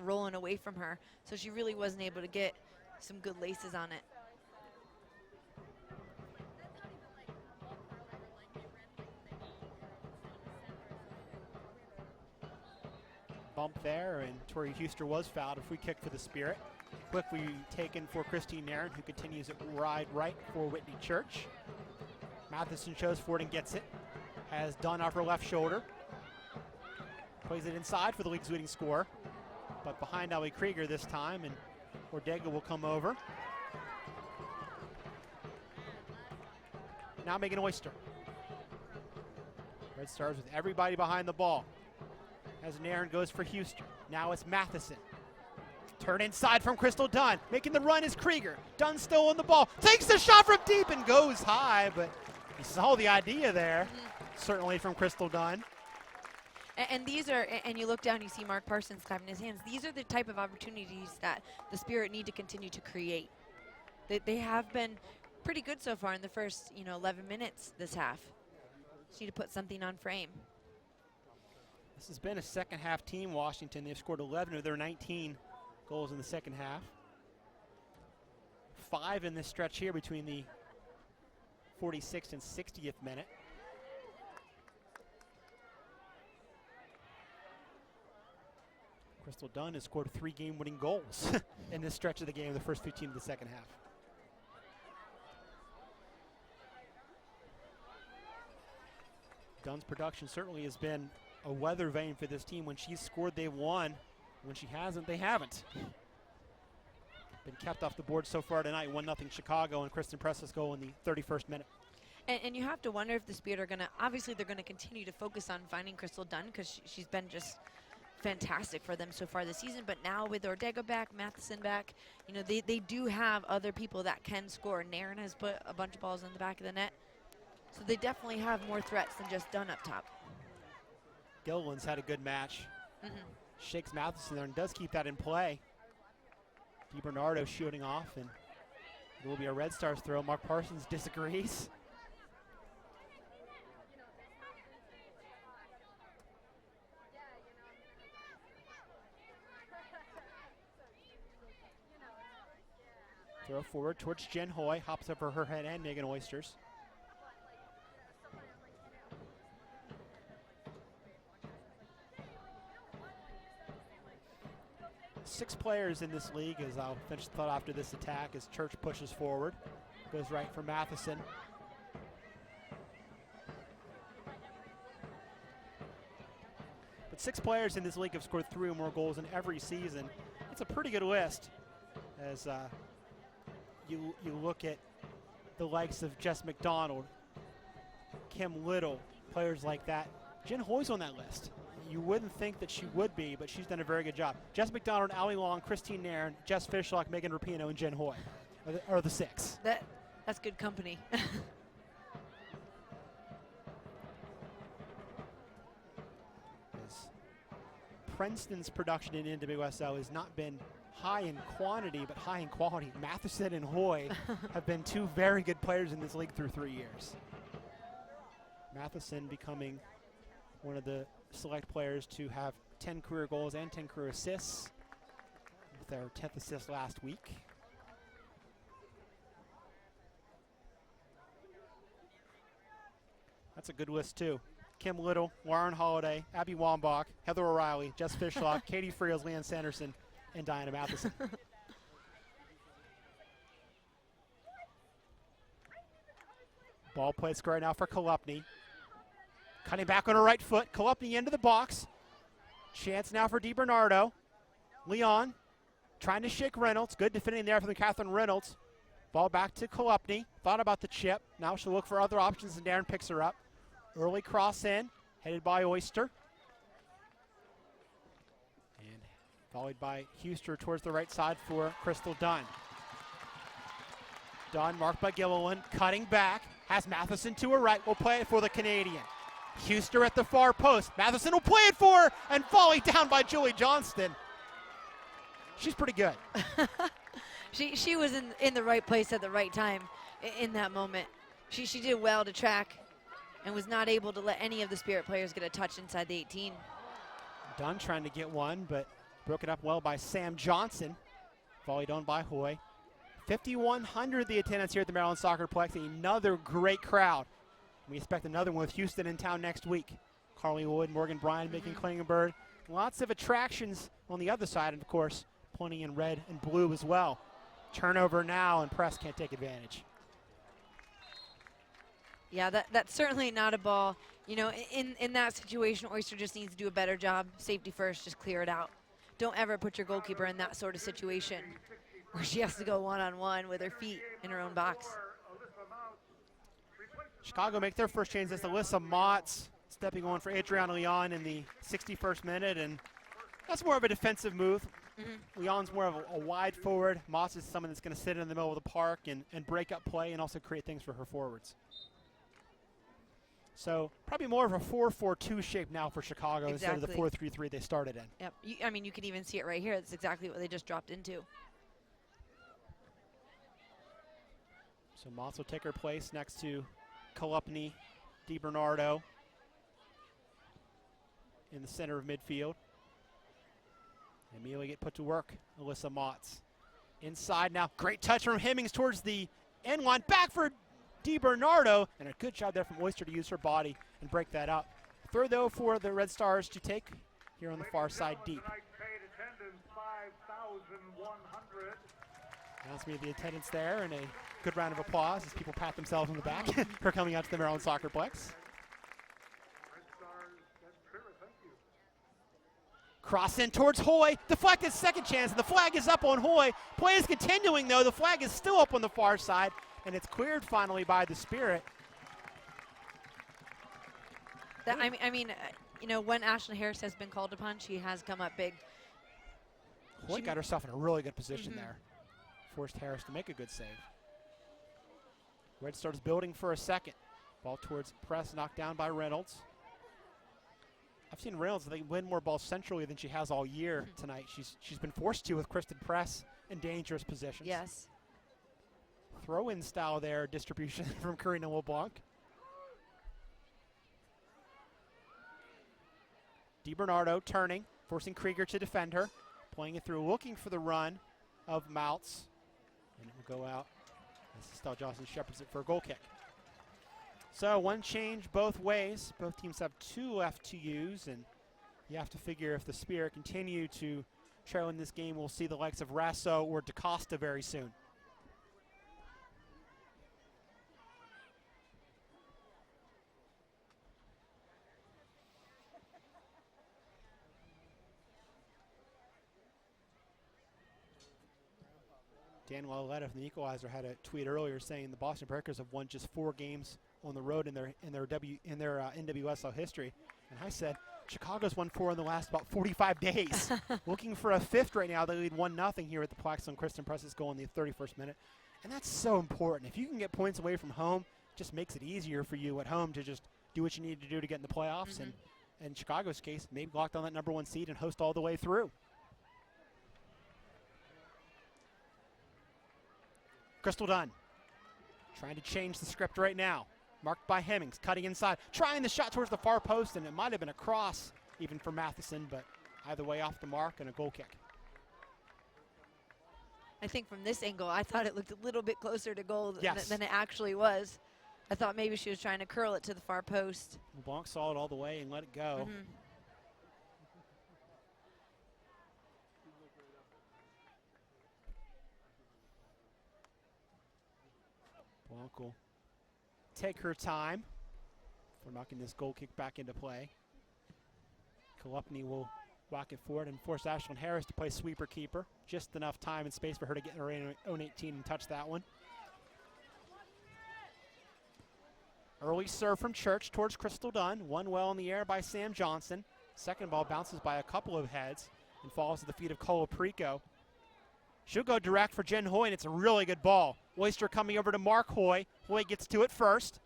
S2: rolling away from her, so she really wasn't able to get some good laces on it.
S3: Bump there, and Tori Huster was fouled. A free kick for the Spirit. Quickly taken for Christine Nairn, who continues it wide right for Whitney Church. Matheson shows for it and gets it. Has Dunn off her left shoulder. Plays it inside for the league's leading scorer, but behind Ali Krieger this time, and Ortega will come over. Now Megan Oyster. Red Stars with everybody behind the ball. As Nairn goes for Huster. Now it's Matheson. Turn inside from Crystal Dunn. Making the run is Krieger. Dunn still on the ball. Takes the shot from deep and goes high, but you saw the idea there, certainly from Crystal Dunn.
S2: And these are, and you look down, you see Mark Parsons clapping his hands. These are the type of opportunities that the Spirit need to continue to create. They have been pretty good so far in the first, 11 minutes this half. Just need to put something on frame.
S3: This has been a second half team, Washington. They've scored 11 of their 19 goals in the second half. 5 in this stretch here between the 46th and 60th minute. Crystal Dunn has scored 3 game-winning goals in this stretch of the game, the first 15 of the second half. Dunn's production certainly has been a weather vane for this team. When she's scored, they've won. When she hasn't, they haven't. Been kept off the board so far tonight, 1-0 Chicago, and Kristen Press's goal in the 31st minute.
S2: And you have to wonder if the Spirit are going to, obviously they're going to continue to focus on finding Crystal Dunn because she's been just fantastic for them so far this season. But now with Ortega back, Matheson back, they do have other people that can score. Nairn has put a bunch of balls in the back of the net. So they definitely have more threats than just Dunn up top.
S3: Gilliland's had a good match. Shakes Matheson there and does keep that in play. DiBernardo shooting off, and it will be a Red Stars throw. Mark Parsons disagrees. Throw forward towards Jen Hoy, hops over her head and Megan Oysters. Six players in this league, as I'll finish the thought after this attack, as Church pushes forward. Goes right for Matheson. But 6 players in this league have scored 3 or more goals in every season. It's a pretty good list, as you look at the likes of Jess McDonald, Kim Little, players like that. Jen Hoy's on that list. You wouldn't think that she would be, but she's done a very good job. Jess McDonald, Allie Long, Christine Nairn, Jess Fishlock, Megan Rapino, and Jen Hoy are the 6.
S2: That's good company.
S3: Princeton's production in NWSL has not been high in quantity, but high in quality. Matheson and Hoy have been 2 very good players in this league through 3 years. Matheson becoming one of the select players to have 10 career goals and 10 career assists, with their 10th assist last week. That's a good list too. Kim Little, Lauren Holiday, Abby Wambach, Heather O'Reilly, Jess Fishlock, Katie Friels, Leanne Sanderson, and Diana Matheson. Ball played square now for Kolupny. Cutting back on her right foot. Kolupny into the box. Chance now for DiBernardo. Leon trying to shake Reynolds. Good defending there from Catherine Reynolds. Ball back to Kolupny. Thought about the chip. Now she'll look for other options, and Darren picks her up. Early cross in, headed by Oyster. And volleyed by Huster towards the right side for Crystal Dunn. Dunn marked by Gilliland, cutting back, has Matheson to her right, will play it for the Canadian. Huster at the far post, Matheson will play it for her, and volley down by Julie Johnston. She's pretty good.
S2: She was in the right place at the right time in that moment. She did well to track and was not able to let any of the Spirit players get a touch inside the 18.
S3: Dunn trying to get one, but broken up well by Sam Johnson. Volleyed on by Hoy. 5,100 the attendance here at the Maryland SoccerPlex. Another great crowd. We expect another one with Houston in town next week. Carly Wood, Morgan Bryan, Macon Klingenberg. Lots of attractions on the other side, and of course, plenty in red and blue as well. Turnover now, and Press can't take advantage.
S2: Yeah, that's certainly not a ball. You know, in that situation, Oyster just needs to do a better job. Safety first, just clear it out. Don't ever put your goalkeeper in that sort of situation where she has to go one-on-one with her feet in her own box.
S3: Chicago make their first change. That's Alyssa Motts stepping on for Adriana Leon in the 61st minute, and that's more of a defensive move. Leon's more of a wide forward. Motts is someone that's going to sit in the middle of the park and break up play and also create things for her forwards. So probably more of a 4-4-2 shape now for Chicago instead of the 4-3-3 they started in.
S2: Yep. I mean, you can even see it right here. That's exactly what they just dropped into.
S3: So Motts will take her place next to Kalupny, DiBernardo in the center of midfield. Immediately get put to work, Alyssa Motts. Inside now, great touch from Hemmings towards the end line. Back for DiBernardo, and a good job there from Oyster to use her body and break that up. Throw though for the Red Stars to take here on the far side deep. Announce me the attendance there, and a good round of applause as people pat themselves on the back for coming out to the Maryland SoccerPlex. Cross in towards Hoy, deflected, second chance, and the flag is up on Hoy. Play is continuing though, the flag is still up on the far side, and it's cleared finally by the Spirit.
S2: I mean, you know, when Ashlyn Harris has been called upon, she has come up big.
S3: Hoy got herself in a really good position there. Forced Harris to make a good save. Red Stars building for a second. Ball towards Press, knocked down by Reynolds. I've seen Reynolds, they win more balls centrally than she has all year tonight. She's been forced to with Kristen Press in dangerous positions.
S2: Yes.
S3: Throw-in style there, distribution from Karina LeBlanc. DiBernardo turning, forcing Krieger to defend her. Playing it through, looking for the run of Moutz. And it will go out as Estelle Johnson shepherds it for a goal kick. So one change both ways. Both teams have two left to use, and you have to figure if the Spirit continue to trail in this game, we'll see the likes of Rasso or DaCosta very soon. Dan Laletta from the Equalizer had a tweet earlier saying the Boston Breakers have won just 4 games on the road in their NWSL history, and I said Chicago's won 4 in the last about 45 days. Looking for a 5th right now. They lead 1-0 here at the Plaxton. Kristen Press's goal in the 31st minute, and that's so important. If you can get points away from home, it just makes it easier for you at home to just do what you need to do to get in the playoffs. And in Chicago's case, maybe lock down that #1 seed and host all the way through. Crystal Dunn trying to change the script right now. Marked by Hemmings, cutting inside, trying the shot towards the far post, and it might have been a cross even for Matheson, but either way off the mark and a goal kick.
S2: I think from this angle, I thought it looked a little bit closer to goal than it actually was. I thought maybe she was trying to curl it to the far post.
S3: LeBlanc saw it all the way and let it go. Blanc will take her time for knocking this goal kick back into play. Kalupny will walk it forward and force Ashlyn Harris to play sweeper keeper. Just enough time and space for her to get in her own 18 and touch that one. Early serve from Church towards Crystal Dunn. One well in the air by Sam Johnson. Second ball bounces by a couple of heads and falls at the feet of Colaprico. She'll go direct for Jen Hoy, and it's a really good ball. Oyster coming over to Mark Hoy. Hoy gets to it first.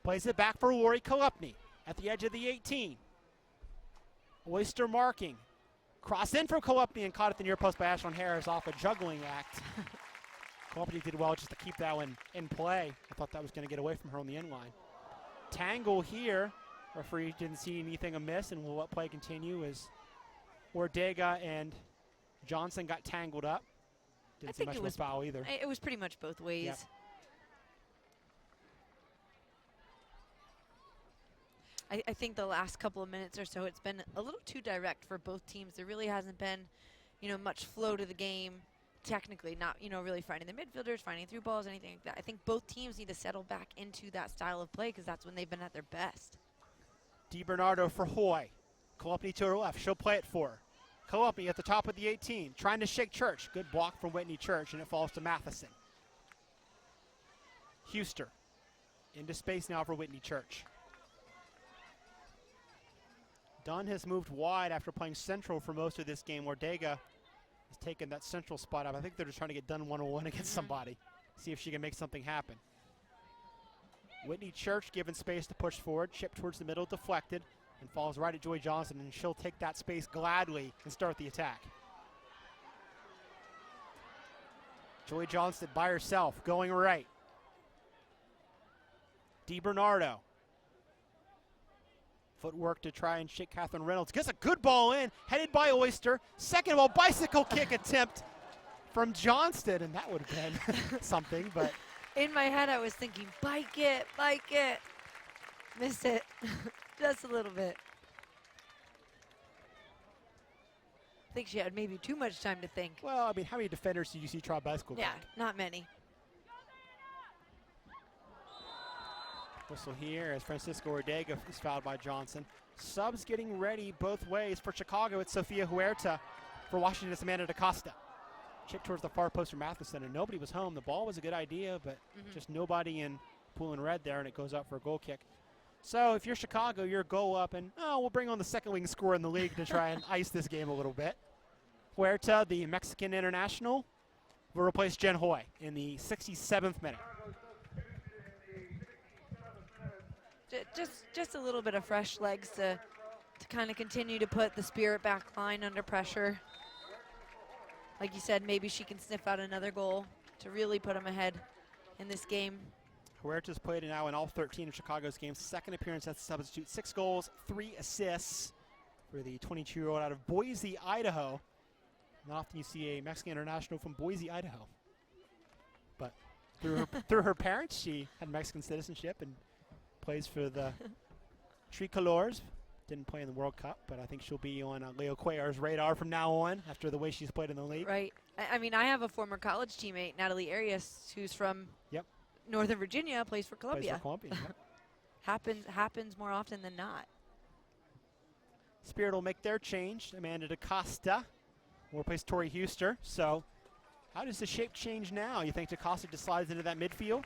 S3: Plays it back for Lori Kolupny at the edge of the 18. Oyster marking. Cross in from Kolupny and caught at the near post by Ashlyn Harris off a juggling act. Kolupny did well just to keep that one in play. I thought that was going to get away from her on the end line. Tangle here. Referee didn't see anything amiss and will let play continue as Ortega and Johnson got tangled up. Didn't see much of a foul either.
S2: It was pretty much both ways.
S3: Yep.
S2: I think the last couple of minutes or so, it's been a little too direct for both teams. There really hasn't been, much flow to the game. Technically, not, really finding the midfielders, finding through balls, anything like that. I think both teams need to settle back into that style of play because that's when they've been at their best.
S3: DiBernardo for Hoy. Kolupny to her left. She'll play it for her. Kolupny at the top of the 18, trying to shake Church. Good block from Whitney Church, and it falls to Matheson. Huster into space now for Whitney Church. Dunn has moved wide after playing central for most of this game. Ortega has taken that central spot up. I think they're just trying to get Dunn 1-on-1 against somebody. See if she can make something happen. Whitney Church given space to push forward. Chip towards the middle, deflected, and falls right at Joy Johnson, and she'll take that space gladly and start the attack. Joy Johnson by herself, going right. DiBernardo. Footwork to try and shake Catherine Reynolds. Gets a good ball in, headed by Oyster. Second ball, bicycle kick attempt from Johnston, and that would have been something, but.
S2: In my head, I was thinking, bike it. Missed it just a little bit. I think she had maybe too much time to think.
S3: Well, I mean, how many defenders did you see try a bicycle kick?
S2: Yeah, not many.
S3: Whistle here as Francisco Ortega is fouled by Johnson. Subs getting ready both ways. For Chicago, it's Sofia Huerta. For Washington, it's Amanda DaCosta. Chip towards the far post from Matheson, and nobody was home. The ball was a good idea, but just nobody in blue and red there, and it goes up for a goal kick. So if you're Chicago, you're goal up, and we'll bring on the second wing scorer in the league to try and ice this game a little bit. Huerta, the Mexican international, will replace Jen Hoy in the 67th minute.
S2: Just a little bit of fresh legs to kind of continue to put the Spirit back line under pressure. Like you said, maybe she can sniff out another goal to really put them ahead in this game.
S3: Huerta's played now in all 13 of Chicago's games. Second appearance as a substitute. 6 goals, 3 assists for the 22-year-old out of Boise, Idaho. Not often you see a Mexican international from Boise, Idaho. But through her parents, she had Mexican citizenship and plays for the Tricolores. Didn't play in the World Cup, but I think she'll be on Leo Cuellar's radar from now on after the way she's played in the league.
S2: Right. I mean, I have a former college teammate, Natalie Arias, who's from Northern Virginia, plays for Columbia.
S3: Plays for Columbia,
S2: Happens more often than not.
S3: Spirit will make their change. Amanda DaCosta will replace Tori Huster. So how does the shape change now? You think DaCosta just slides into that midfield?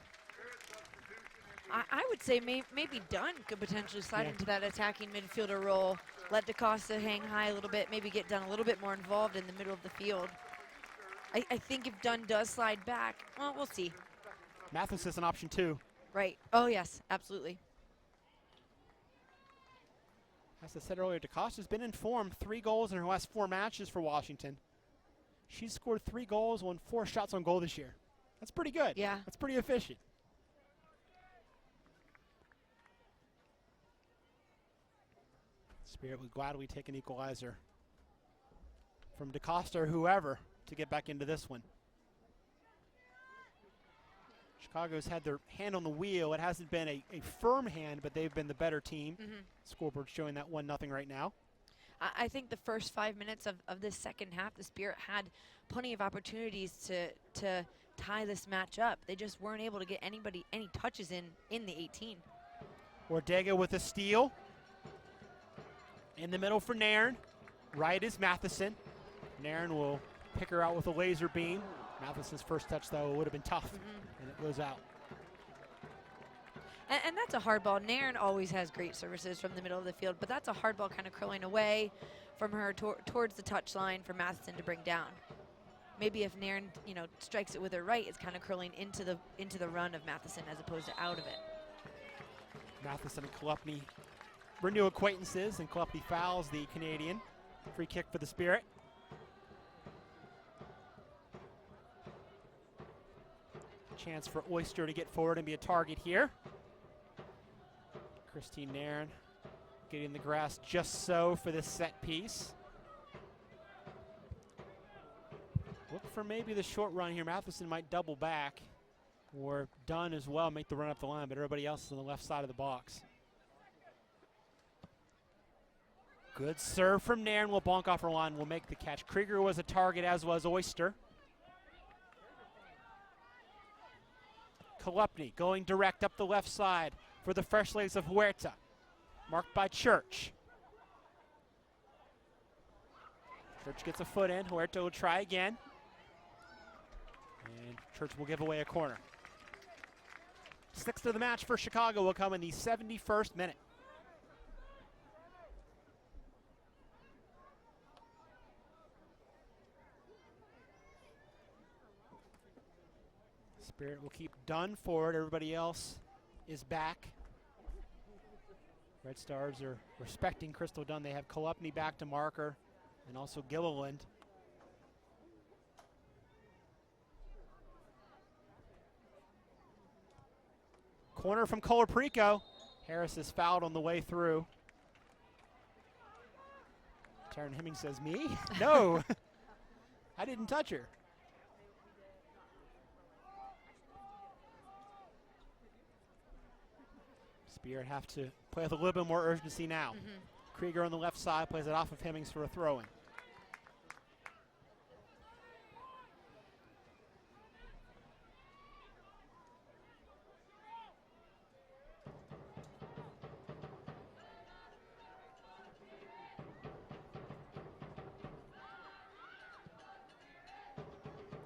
S2: I would say maybe Dunn could potentially slide into that attacking midfielder role. Let DaCosta hang high a little bit, maybe get Dunn a little bit more involved in the middle of the field. I think if Dunn does slide back, well, we'll see.
S3: Mathis is an option too.
S2: Right. Oh, yes, absolutely.
S3: As I said earlier, DaCosta's been in form. 3 goals in her last 4 matches for Washington. She's scored 3 goals on 4 shots on goal this year. That's pretty good.
S2: Yeah.
S3: That's pretty efficient. Spirit would gladly take an equalizer from DaCosta or whoever to get back into this one. Chicago's had their hand on the wheel. It hasn't been a firm hand, but they've been the better team. Scoreboard showing that 1-0 right now.
S2: I think the first 5 minutes of this second half, the Spirit had plenty of opportunities to tie this match up. They just weren't able to get any touches in the 18.
S3: Ortega with a steal. In the middle for Nairn. Right is Matheson. Nairn will pick her out with a laser beam. Matheson's first touch, though, would have been tough, and it goes out.
S2: And that's a hard ball. Nairn always has great services from the middle of the field, but that's a hard ball kind of curling away from her towards the touch line for Matheson to bring down. Maybe if Nairn, strikes it with her right, it's kind of curling into the run of Matheson as opposed to out of it.
S3: Matheson and Kolupny were new acquaintances, and Kolupny fouls the Canadian. Free kick for the Spirit. Chance for Oyster to get forward and be a target here. Christine Nairn getting the grass just so for this set piece. Look for maybe the short run here. Matheson might double back, or Dunn as well make the run up the line, but everybody else is on the left side of the box. Good serve from Nairn. Will bonk off her line, will make the catch. Krieger was a target, as was Oyster. Kolupny going direct up the left side for the fresh legs of Huerta. Marked by Church. Church gets a foot in. Huerta will try again. And Church will give away a corner. Sixth of the match for Chicago will come in the 71st minute. Spirit will keep Dunn forward. Everybody else is back. Red Stars are respecting Crystal Dunn. They have Kolupny back to marker, and also Gilliland. Corner from Colaprico. Harris is fouled on the way through. Taryn Hemming says, me? No, I didn't touch her. Spirit have to play with a little bit more urgency now. Krieger on the left side plays it off of Hemmings for a throw-in.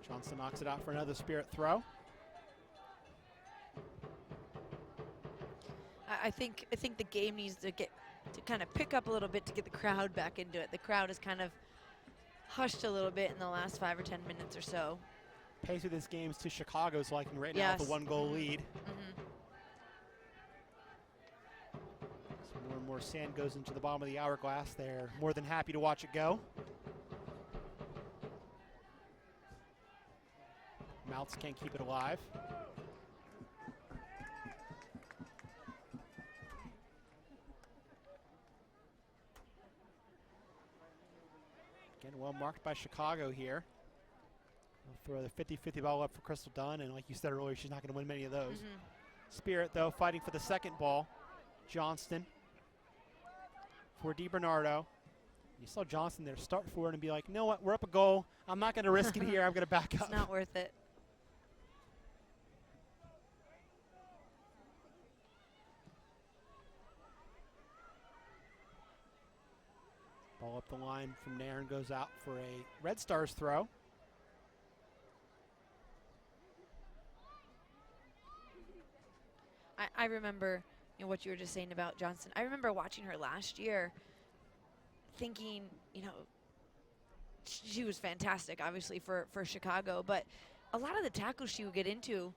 S3: Johnson knocks it out for another Spirit throw.
S2: I think the game needs to kind of pick up a little bit to get the crowd back into it. The crowd has kind of hushed a little bit in the last 5 or 10 minutes or so.
S3: Pace of this game is to Chicago's liking right now with a 1-goal lead. So more and more sand goes into the bottom of the hourglass. They're more than happy to watch it go. Mouths can't keep it alive. Again, well marked by Chicago here. Throw the 50-50 ball up for Crystal Dunn, and like you said earlier, she's not going to win many of those. Spirit, though, fighting for the second ball. Johnston for DiBernardo. You saw Johnston there start forward and be like, you know what, we're up a goal. I'm not going to risk it here. I'm going to back up.
S2: It's not worth it.
S3: Ball up the line from Nairn goes out for a Red Stars throw.
S2: I remember what you were just saying about Johnson. I remember watching her last year thinking, she was fantastic, obviously, for Chicago, but a lot of the tackles she would get into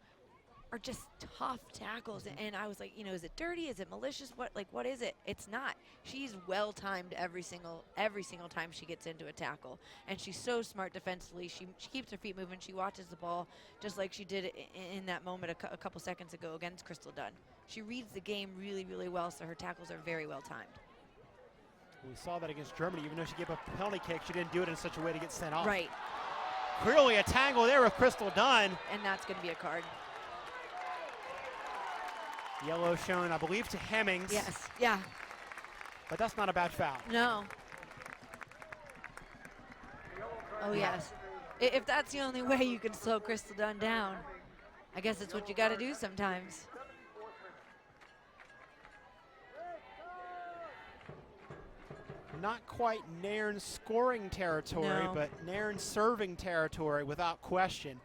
S2: are just tough tackles. And I was like, is it dirty? Is it malicious? What is it? It's not. She's well timed every single time she gets into a tackle. And she's so smart defensively. She keeps her feet moving. She watches the ball just like she did in that moment a couple seconds ago against Crystal Dunn. She reads the game really, really well, so her tackles are very well timed.
S3: We saw that against Germany. Even though she gave up a penalty kick, she didn't do it in such a way to get sent off.
S2: Right.
S3: Clearly a tangle there with Crystal Dunn.
S2: And that's going to be a card.
S3: Yellow shown, I believe, to Hemmings.
S2: Yes, yeah.
S3: But that's not a bad foul.
S2: No. Oh, yes. If that's the only way you can slow Crystal Dunn down, I guess it's what you got to do sometimes.
S3: Not quite Nairn scoring territory,
S2: No.
S3: but Nairn serving territory without question.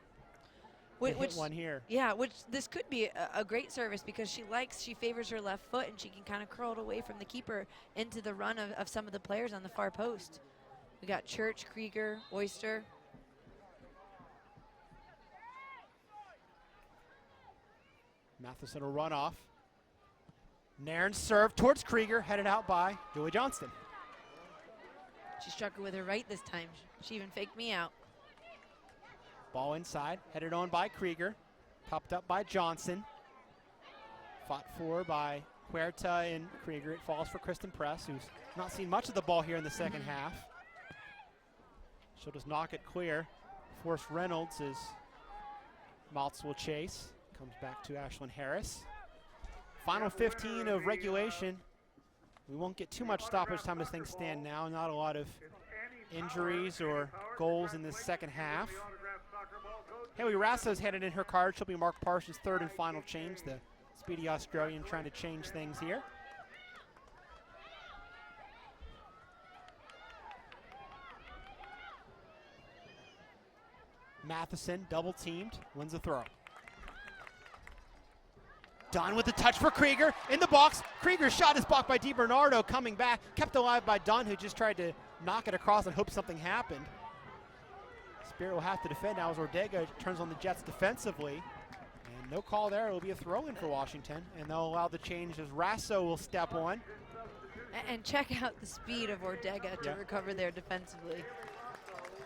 S3: They hit one here.
S2: Yeah, which this could be a great service because she favors her left foot and she can kind of curl it away from the keeper into the run of some of the players on the far post. We got Church, Krieger, Oyster.
S3: Matheson will run off. Nairn serve towards Krieger, headed out by Julie Johnston.
S2: She struck her with her right this time. She even faked me out.
S3: Ball inside, headed on by Krieger. Popped up by Johnson. Fought for by Huerta and Krieger. It falls for Kristen Press, who's not seen much of the ball here in the second half. She'll just knock it clear. Force Reynolds as Maltz will chase. Comes back to Ashlyn Harris. Final 15 of regulation. We won't get too much stoppage time as things stand now. Not a lot of injuries or goals in this second half. Haley Rasso's headed in her card. She'll be Mark Parsons' third and final change. The speedy Australian trying to change things here. Matheson double teamed, wins the throw. Dunn with the touch for Krieger in the box. Krieger's shot is blocked by DiBernardo, coming back, kept alive by Dunn, who just tried to knock it across and hope something happened. Spirit will have to defend now as Ortega turns on the Jets defensively. And no call there. It will be a throw-in for Washington, and they'll allow the change as Rasso will step on.
S2: And check out the speed of Ortega to recover there defensively.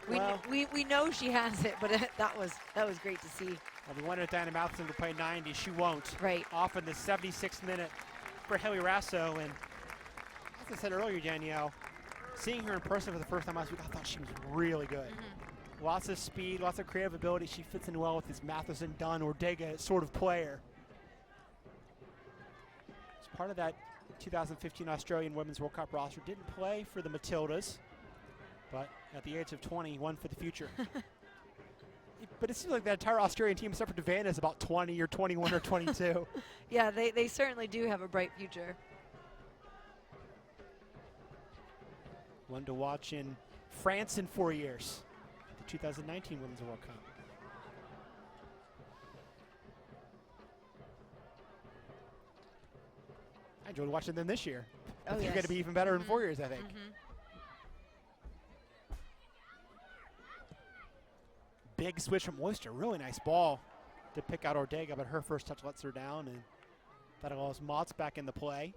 S3: Well,
S2: we know she has it, but that was great to see.
S3: Well, we wanted Diana Matheson to play 90. She won't.
S2: Right.
S3: Off in the 76th minute for Haley Rasso. And as I said earlier, Danielle, seeing her in person for the first time last week, I thought she was really good. Lots of speed, lots of creative ability. She fits in well with this Matheson, Dunn, Ortega sort of player. As part of that 2015 Australian Women's World Cup roster, didn't play for the Matildas, but at the age of 20, won for the future. But it seems like that entire Australian team, except for Devanna, is about 20 or 21 or 22.
S2: Yeah, they certainly do have a bright future.
S3: One to watch in France in 4 years. The 2019 Women's World Cup. I enjoyed watching them this year. I think they're going to be even better in 4 years, I think. Big switch from Oyster. Really nice ball to pick out Ortega, but her first touch lets her down, and that allows Motts back in the play.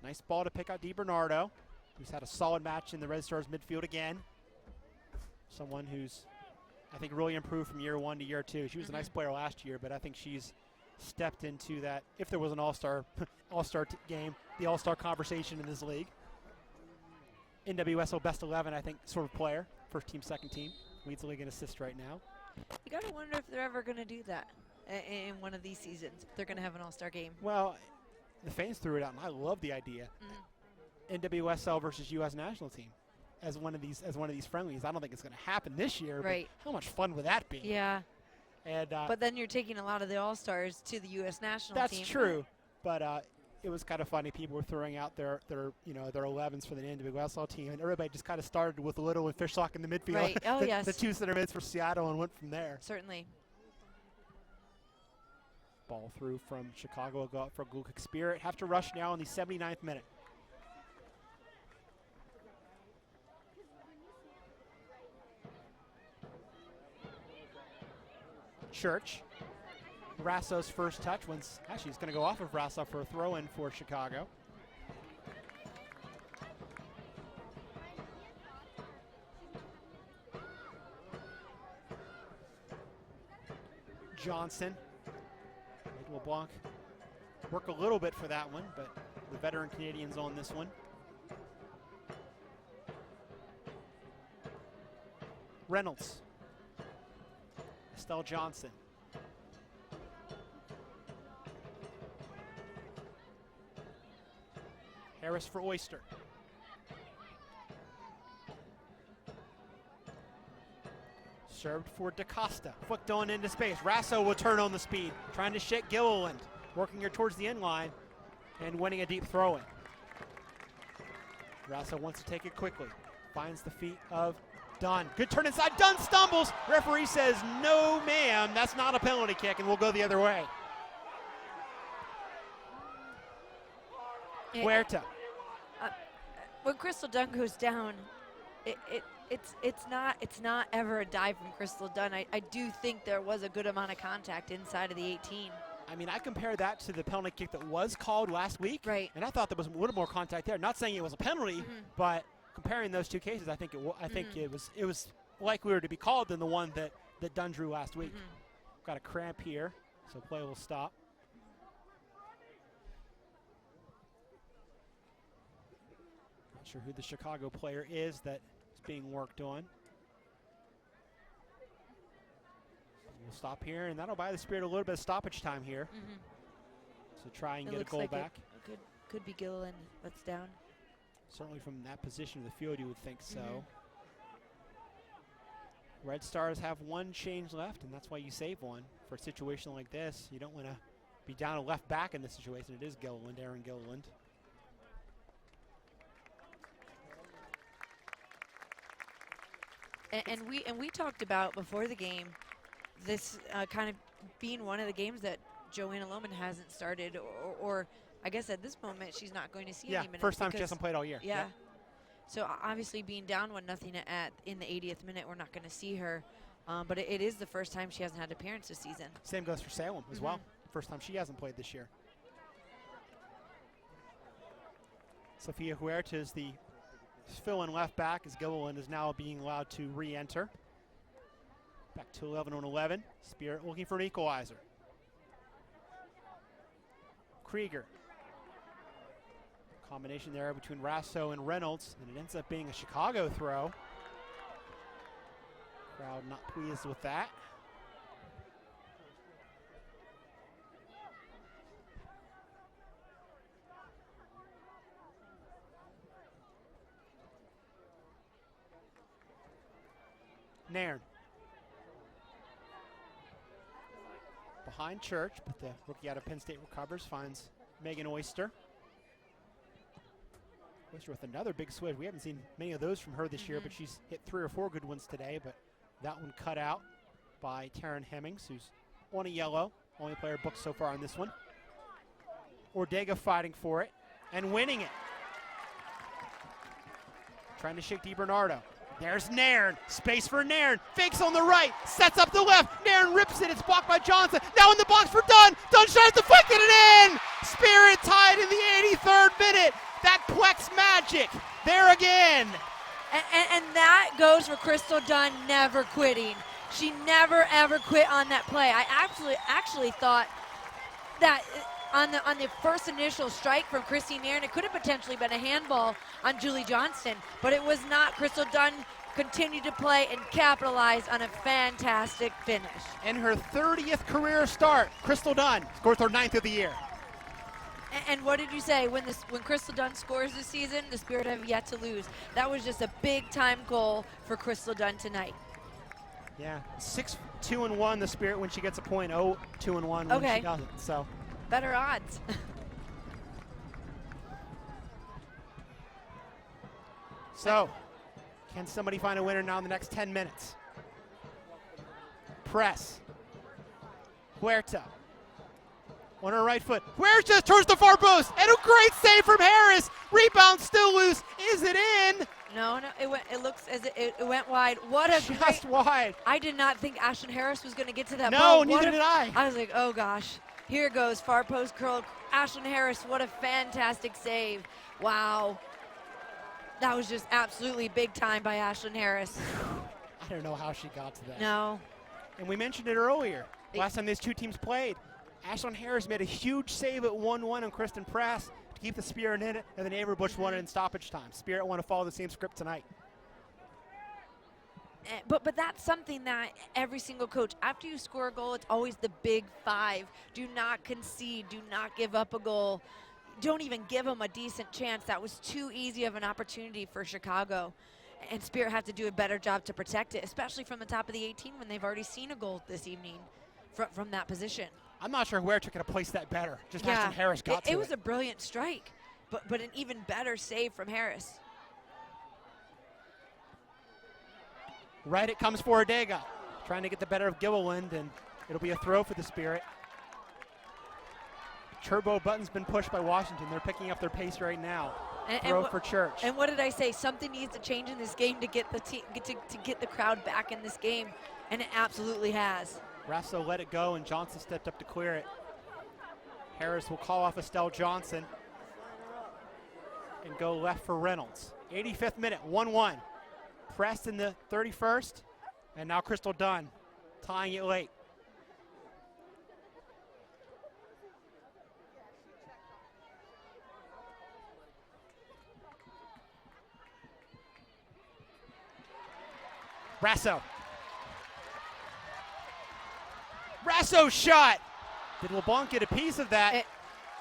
S3: Nice ball to pick out DiBernardo, who's had a solid match in the Red Stars midfield again. Someone who's, I think, really improved from year one to year two. She was a nice player last year, but I think she's stepped into that, if there was an all-star game, the all-star conversation in this league. NWSL Best 11, I think, sort of player. First team, second team. Leads the league in assists right now.
S2: You got to wonder if they're ever going to do that in one of these seasons. If they're going to have an all-star game.
S3: Well, the fans threw it out, and I love the idea. NWSL versus U.S. national team as one of these friendlies. I don't think it's going to happen this year.
S2: Right.
S3: But how much fun would that be?
S2: Yeah.
S3: And
S2: but then you're taking a lot of the all-stars to the U.S. national team.
S3: That's true. But it was kind of funny. People were throwing out their 11s for the NWSL team, and everybody just kind of started with Little and Fishlock in the midfield.
S2: Right. Oh, yes.
S3: The two center mids for Seattle and went from there.
S2: Certainly.
S3: Ball through from Chicago will go out for Gluck Spirit. Have to rush now in the 79th minute. Church. Rasso's first touch. Actually, it's going to go off of Rasso for a throw-in for Chicago. Johnson. LeBlanc work a little bit for that one, but the veteran Canadians on this one. Reynolds. Estelle Johnson. Harris for Oyster. Served for DaCosta. Flicked on into space. Rasso will turn on the speed. Trying to shake Gilliland. Working her towards the end line and winning a deep throw in. Rasso wants to take it quickly. Finds the feet of Dunn, good turn inside. Dunn stumbles. Referee says, no, ma'am, that's not a penalty kick, and we'll go the other way. Huerta.
S2: When Crystal Dunn goes down, it's not ever a dive from Crystal Dunn. I do think there was a good amount of contact inside of the 18.
S3: I mean, I compare that to the penalty kick that was called last week.
S2: Right.
S3: And I thought there was a little more contact there. Not saying it was a penalty, but comparing those two cases, I think it was likelier to be called than the one that Dunn drew last week. Got a cramp here, so play will stop. Not sure who the Chicago player is that is being worked on. We'll stop here, and that'll buy the Spirit a little bit of stoppage time here. So try and get a goal back.
S2: It could be Gilliland that's down.
S3: Certainly from that position of the field, you would think so. Red Stars have one change left, and that's why you save one. For a situation like this, you don't want to be down a left back in this situation. It is Gilliland, Aaron Gilliland.
S2: And we talked about before the game this kind of being one of the games that Joanna Lohman hasn't started, or I guess at this moment she's not going to see any minutes.
S3: First time she hasn't played all year.
S2: Yeah. So obviously being down 1-0 in the 80th minute, we're not going to see her. But it is the first time she hasn't had an appearance this season.
S3: Same goes for Salem as well. First time she hasn't played this year. Sofia Huerta is the fill-in left back as Gilliland is now being allowed to re-enter. Back to 11 on 11. Spirit looking for an equalizer. Krieger. Combination there between Rasso and Reynolds, and it ends up being a Chicago throw. Crowd not pleased with that. Nairn. Behind Church, but the rookie out of Penn State recovers, finds Megan Oyster. Oyster with another big switch. We haven't seen many of those from her this year, but she's hit 3 or 4 good ones today, but that one cut out by Taryn Hemmings, who's on a yellow. Only player booked so far on this one. Ordega fighting for it and winning it. Trying to shake DiBernardo. There's Nairn. Space for Nairn. Fakes on the right. Sets up the left. Nairn rips it. It's blocked by Johnson. Now in the box for Dunn. Dunn shot deflected and in. Spirit tied in the 83rd minute. That Plex magic. There again.
S2: And that goes for Crystal Dunn never quitting. She never, ever quit on that play. I actually thought that on the first initial strike from Christine Nairn, it could have potentially been a handball on Julie Johnston, but it was not. Crystal Dunn continued to play and capitalize on a fantastic finish.
S3: In her 30th career start, Crystal Dunn scores her 9th of the year.
S2: And what did you say? When Crystal Dunn scores this season, the Spirit have yet to lose. That was just a big-time goal for Crystal Dunn tonight.
S3: Yeah, 6-2-1 the Spirit when she gets a point, 0-2-1 when she doesn't. So
S2: better odds.
S3: So, can somebody find a winner now in the next 10 minutes? Press. Huerta. On her right foot. Huerta just turns the far post. And a great save from Harris. Rebound still loose. Is it in?
S2: No, it looks as it went wide. What a
S3: just wide.
S2: I did not think Ashlyn Harris was going to get to that
S3: No,
S2: ball.
S3: neither did I.
S2: I was like, oh gosh, here goes far post curl. Ashlyn Harris, what a fantastic save! Wow, that was just absolutely big time by Ashlyn Harris.
S3: I don't know how she got to that.
S2: No.
S3: And we mentioned it earlier. Last time these two teams played, Ashlyn Harris made a huge save at 1-1 on Kristen Press to keep the Spirit in it, and then Avery Bush won it in stoppage time. Spirit want to follow the same script tonight.
S2: But that's something that every single coach, after you score a goal, it's always the big 5. Do not concede. Do not give up a goal. Don't even give them a decent chance. That was too easy of an opportunity for Chicago. And Spirit have to do a better job to protect it, especially from the top of the 18 when they've already seen a goal this evening from that position.
S3: I'm not sure Huerta could have placed that better. Just Ashlyn Harris got to it.
S2: It was a brilliant strike, but an even better save from Harris.
S3: Right, it comes for Ortega. Trying to get the better of Gilliland, and it'll be a throw for the Spirit. Turbo button's been pushed by Washington. They're picking up their pace right now. Throw for Church.
S2: And what did I say? Something needs to change in this game to get the get the crowd back in this game, and it absolutely has.
S3: Rasso let it go, and Johnson stepped up to clear it. Harris will call off Estelle Johnson and go left for Reynolds. 85th minute, 1-1. Pressed in the 31st, and now Crystal Dunn tying it late. Rasso. Rasso's shot. Did LeBlanc get a piece of that?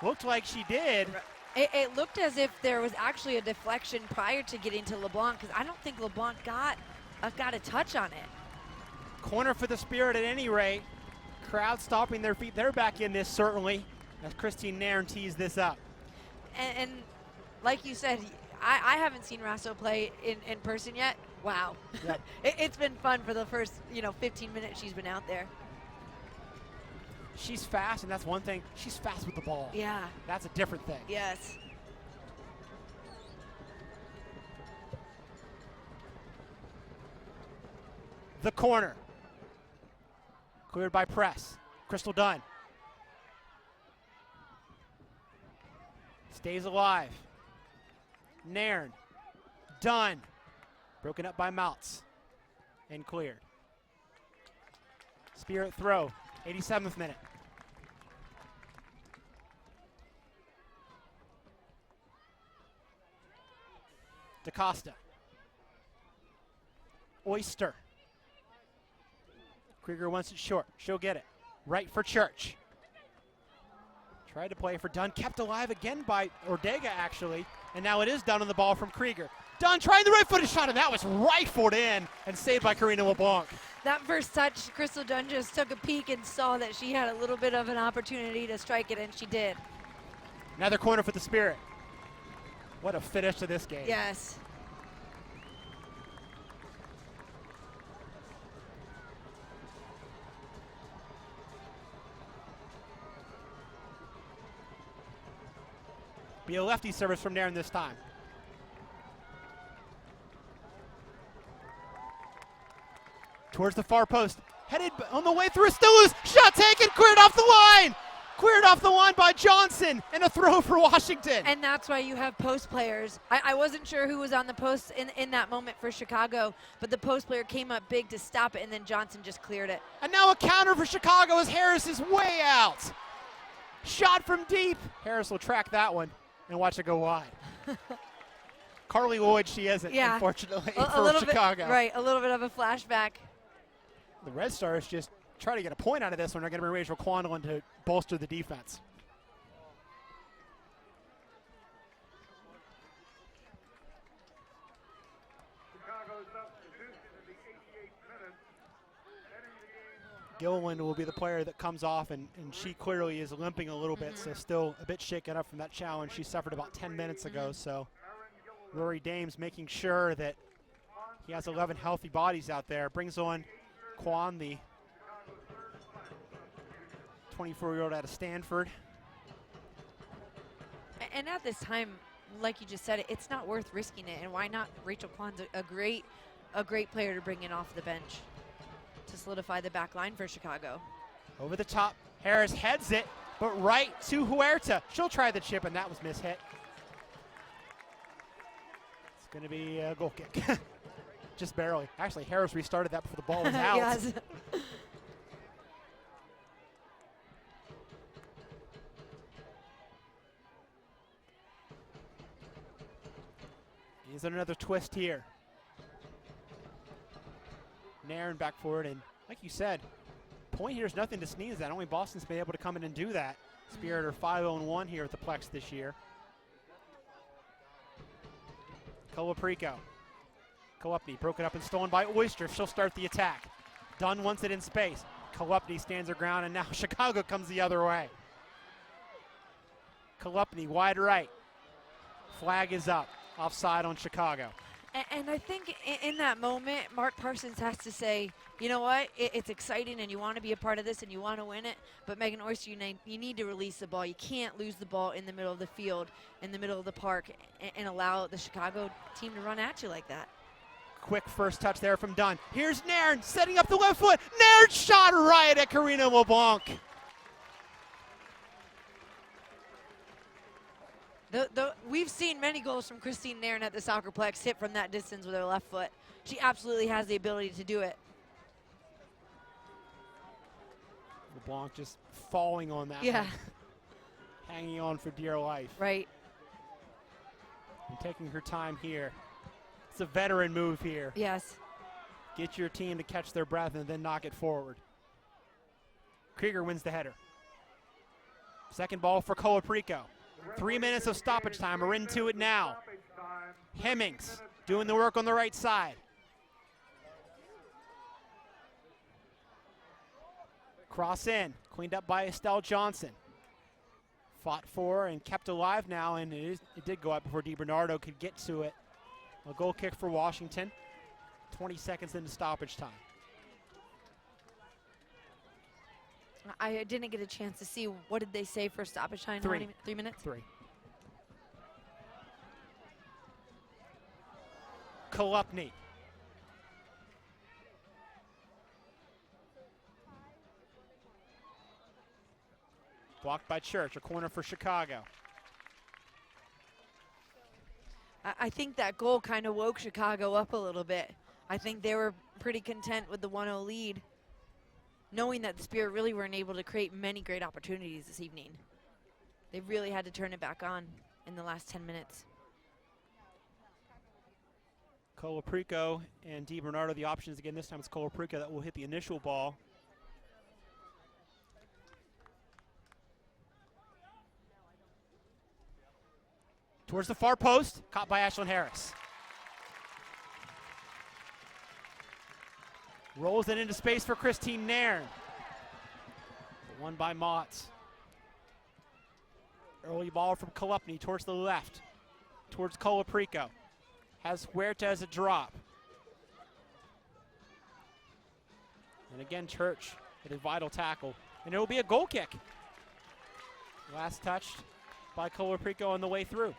S3: Looked like she did.
S2: It looked as if there was actually a deflection prior to getting to LeBlanc, because I don't think LeBlanc got a touch on it.
S3: Corner for the Spirit at any rate. Crowd stomping their feet. They're back in this certainly as Christine Nairn tees this up.
S2: And like you said, I haven't seen Rasso play in person yet. Wow.
S3: Yep.
S2: It's been fun for the first 15 minutes she's been out there.
S3: She's fast, and that's one thing. She's fast with the ball.
S2: Yeah.
S3: That's a different thing.
S2: Yes.
S3: The corner. Cleared by Press. Crystal Dunn. Stays alive. Nairn. Dunn. Broken up by Maltz. And cleared. Spirit throw. 87th minute. DaCosta. Oyster. Krieger wants it short. She'll get it. Right for Church. Tried to play for Dunn. Kept alive again by Ortega, actually. And now it is Dunn on the ball from Krieger. Dunn trying the right-footed shot, and that was right-footed in and saved by Karina LeBlanc.
S2: That first touch, Crystal Dunn just took a peek and saw that she had a little bit of an opportunity to strike it, and she did.
S3: Another corner for the Spirit. What a finish to this game.
S2: Yes.
S3: Be a lefty service from Nairn this time. Towards the far post. Headed on the way through. Still loose. Shot taken. Cleared off the line. Cleared off the line by Johnson. And a throw for Washington.
S2: And that's why you have post players. I wasn't sure who was on the post in that moment for Chicago, but the post player came up big to stop it, and then Johnson just cleared it.
S3: And now a counter for Chicago as Harris is way out. Shot from deep. Harris will track that one and watch it go wide. Carly Lloyd, she isn't, unfortunately, for Chicago.
S2: Right, a little bit of a flashback.
S3: The Red Stars just try to get a point out of this one. They're going to bring Rachel Quandelin to bolster the defense.
S1: Chicago's substitution in the 88th minute. Entering the game.
S3: Gilliland will be the player that comes off, and she clearly is limping a little bit, so still a bit shaken up from that challenge she suffered about 10 minutes ago. So Rory Dames making sure that he has 11 healthy bodies out there. Brings on Quan, the 24-year-old out of Stanford.
S2: And at this time, like you just said, it's not worth risking it. And why not? Rachel Kwan's a great player to bring in off the bench to solidify the back line for Chicago.
S3: Over the top, Harris heads it, but right to Huerta. She'll try the chip, and that was mishit. It's going to be a goal kick. Just barely. Actually, Harris restarted that before the ball was out.
S2: Yes.
S3: Is there another twist here? Nairn back forward, and like you said, point here is nothing to sneeze at. Only Boston's been able to come in and do that. Spirit are 5-0-1 here at the Plex this year. Colaprico. Kolupny broken up and stolen by Oyster. She'll start the attack. Dunn wants it in space. Kolupny stands her ground, and now Chicago comes the other way. Kolupny wide right. Flag is up. Offside on Chicago.
S2: And I think in that moment, Mark Parsons has to say, you know what, it's exciting and you want to be a part of this and you want to win it, but Megan Oyster, you need to release the ball. You can't lose the ball in the middle of the field, in the middle of the park, and allow the Chicago team to run at you like that.
S3: Quick first touch there from Dunn. Here's Nairn setting up the left foot. Nairn shot right at Karina LeBlanc.
S2: We've seen many goals from Christine Nairn at the SoccerPlex hit from that distance with her left foot. She absolutely has the ability to do it.
S3: LeBlanc just falling on that.
S2: Yeah.
S3: One. Hanging on for dear life.
S2: Right.
S3: And taking her time here. It's a veteran move here.
S2: Yes.
S3: Get your team to catch their breath and then knock it forward. Krieger wins the header. Second ball for Colaprico. 3 minutes of stoppage time. We're into it now. Hemmings doing the work on the right side. Cross in, cleaned up by Estelle Johnson. Fought for and kept alive now, and it did go out before DiBernardo could get to it. A goal kick for Washington. 20 seconds into stoppage time.
S2: I didn't get a chance to see, what did they say for stoppage time?
S3: 3.
S2: 3 minutes?
S3: 3. Kolupny. Blocked by Church, a corner for Chicago.
S2: I think that goal kind of woke Chicago up a little bit. I think they were pretty content with the 1-0 lead, knowing that the Spirit really weren't able to create many great opportunities this evening. They really had to turn it back on in the last 10 minutes.
S3: Colaprico and DiBernardo the options again. This time it's Colaprico that will hit the initial ball. Towards the far post, caught by Ashlyn Harris. Rolls it into space for Christine Nairn. Won by Motts. Early ball from Kolupny towards the left, towards Colaprico. Has Huerta as a drop. And again, Church with a vital tackle. And it will be a goal kick. Last touched by Colaprico on the way through.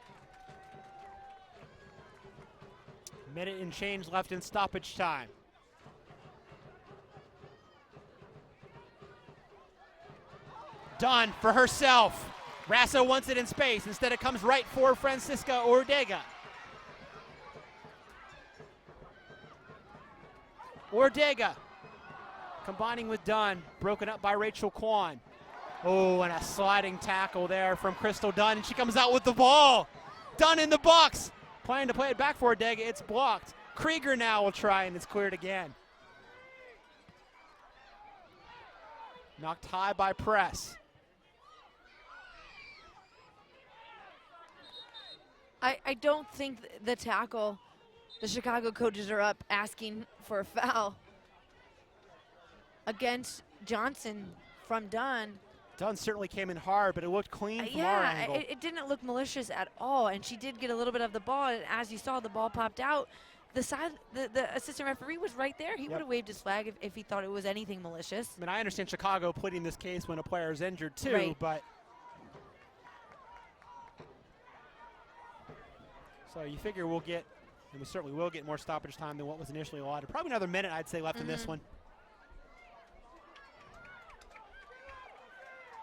S3: Minute and change left in stoppage time. Dunn for herself. Rasso wants it in space. Instead it comes right for Francisca Ordega. Ordega combining with Dunn, broken up by Rachel Kwan. Oh, and a sliding tackle there from Crystal Dunn, and she comes out with the ball. Dunn in the box, planning to play it back for Ordega. It's blocked. Krieger now will try, and it's cleared again. Knocked high by Press.
S2: I don't think the tackle, the Chicago coaches are up asking for a foul against Johnson from Dunn.
S3: Dunn certainly came in hard, but it looked clean from our angle.
S2: It didn't look malicious at all, and she did get a little bit of the ball, and as you saw, the ball popped out. The assistant referee was right there. He would have waved his flag if he thought it was anything malicious.
S3: I mean, I understand Chicago pleading this case when a player is injured too,
S2: Right.
S3: but so you figure we'll get, and we certainly will get more stoppage time than what was initially allotted. Probably another minute, I'd say, left in this one.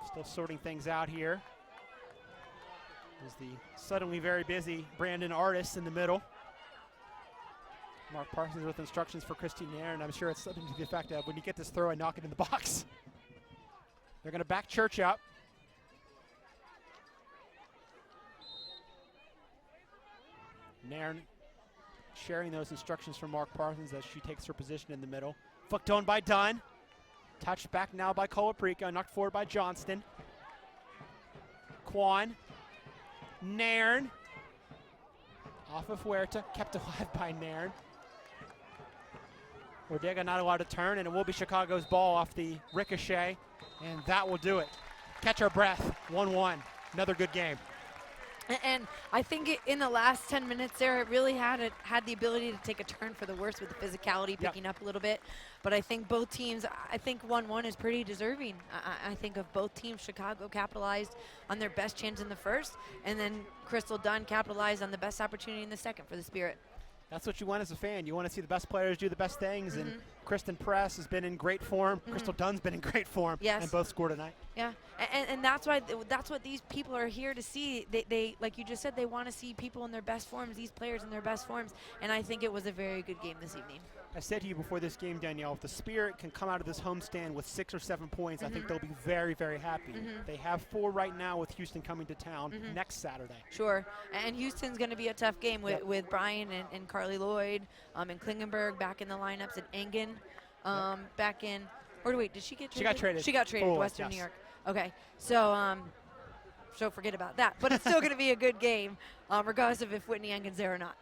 S3: Still sorting things out here. There's the suddenly very busy Brandon Artis in the middle. Mark Parsons with instructions for Christine Nairn. I'm sure it's something to the effect of, when you get this throw and knock it in the box. They're going to back Church up. Nairn sharing those instructions from Mark Parsons as she takes her position in the middle. Flicked on by Dunn. Touched back now by Colaprico, knocked forward by Johnston. Kwan. Nairn. Off of Huerta, kept alive by Nairn. Ordega not allowed to turn, and it will be Chicago's ball off the ricochet, and that will do it. Catch our breath, 1-1. Another good game.
S2: And I think in the last 10 minutes there, it really had the ability to take a turn for the worse with the physicality picking up a little bit. But I think both teams, I think 1-1 is pretty deserving. I think of both teams, Chicago capitalized on their best chance in the first, and then Crystal Dunn capitalized on the best opportunity in the second for the Spirit.
S3: That's what you want as a fan. You want to see the best players do the best things, and Kristen Press has been in great form. Crystal Dunn's been in great form, and both scored tonight.
S2: Yeah, and that's what these people are here to see. They like you just said, they want to see people in their best forms, these players in their best forms, and I think it was a very good game this evening.
S3: I said to you before this game, Danielle, if the Spirit can come out of this homestand with 6 or 7 points, I think they'll be very, very happy. They have 4 right now with Houston coming to town next Saturday.
S2: Sure, and Houston's going to be a tough game with Brian and Carly Lloyd and Klingenberg back in the lineups, and Engen back in. Or wait, did she get traded?
S3: She got traded.
S2: She got traded to Western New York. Okay, so forget about that. But it's still going to be a good game, regardless of if Whitney Engen's there or not.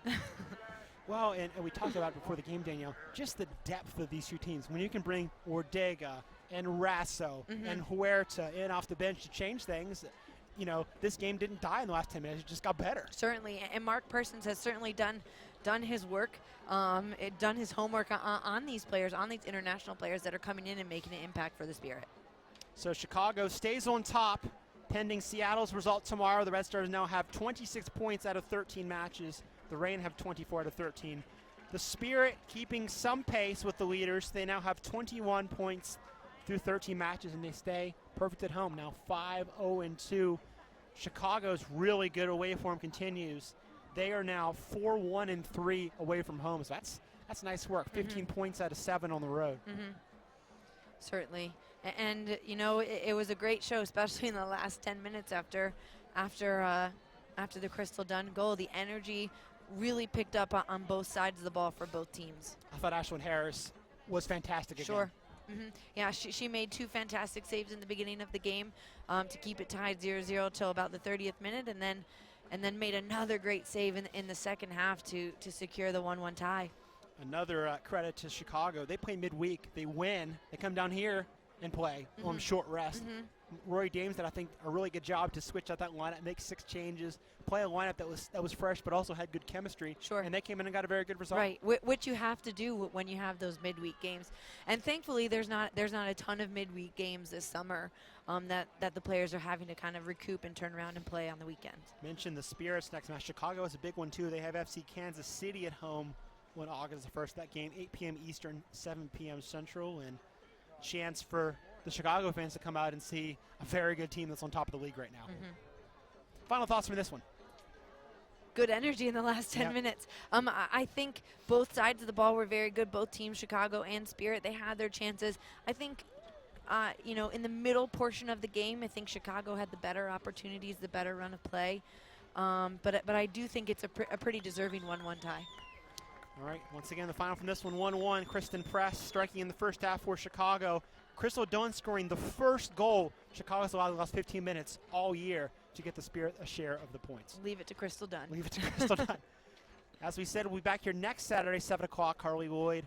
S3: Well, and we talked about it before the game, Danielle, just the depth of these 2 teams. When you can bring Ortega and Rasso and Huerta in off the bench to change things, you know, this game didn't die in the last 10 minutes. It just got better.
S2: Certainly, and Mark Persons has certainly done his work, done his homework on these players, on these international players that are coming in and making an impact for the Spirit.
S3: So Chicago stays on top pending Seattle's result tomorrow. The Red Stars now have 26 points out of 13 matches. The Reign have 24 out of 13. The Spirit keeping some pace with the leaders. They now have 21 points through 13 matches, and they stay perfect at home. Now 5-0-2. Chicago's really good away form continues. They are now 4-1-3 away from home. So that's nice work. 15 points out of 7 on the road.
S2: Certainly, and you know it was a great show, especially in the last 10 minutes after the Crystal Dunn goal. The energy really picked up on both sides of the ball for both teams.
S3: I thought Ashlyn Harris was fantastic again.
S2: Sure. Yeah, she made 2 fantastic saves in the beginning of the game to keep it tied 0-0 till about the 30th minute, and then made another great save in the second half to secure the 1-1 tie.
S3: Another credit to Chicago. They play midweek. They win. They come down here and play on short rest. Rory Dames did, I think, a really good job to switch out that lineup, make 6 changes, play a lineup that was fresh but also had good chemistry.
S2: Sure.
S3: And they came in and got a very good result.
S2: Right, which you have to do when you have those midweek games. And thankfully, there's not a ton of midweek games this summer that the players are having to kind of recoup and turn around and play on the weekends.
S3: Mentioned the Spirits next match. Chicago is a big one, too. They have FC Kansas City at home on August the 1st. That game, 8 p.m. Eastern, 7 p.m. Central, and chance for the Chicago fans to come out and see a very good team that's on top of the league right now. Final thoughts from this one?
S2: Good energy in the last 10 minutes. I think both sides of the ball were very good. Both teams, Chicago and Spirit, they had their chances. I think, in the middle portion of the game, I think Chicago had the better opportunities, the better run of play. But I do think it's a pretty deserving 1-1 tie.
S3: All right, once again, the final from this one, 1-1. Kristen Press striking in the first half for Chicago. Crystal Dunn scoring the first goal. Chicago's allowed the last 15 minutes all year to get the Spirit a share of the points.
S2: Leave it to Crystal Dunn.
S3: Leave it to Crystal Dunn. As we said, we'll be back here next Saturday, 7 o'clock. Carly Lloyd,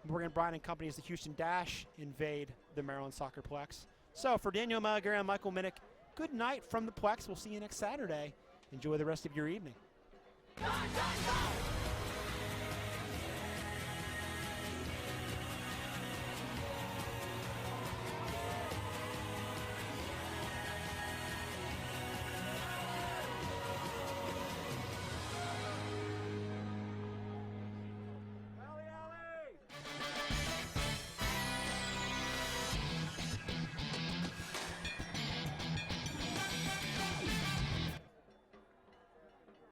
S3: Morgan Bryan and company as the Houston Dash invade the Maryland SoccerPlex. So for Daniel Malaguer and Michael Minnick, good night from the Plex. We'll see you next Saturday. Enjoy the rest of your evening.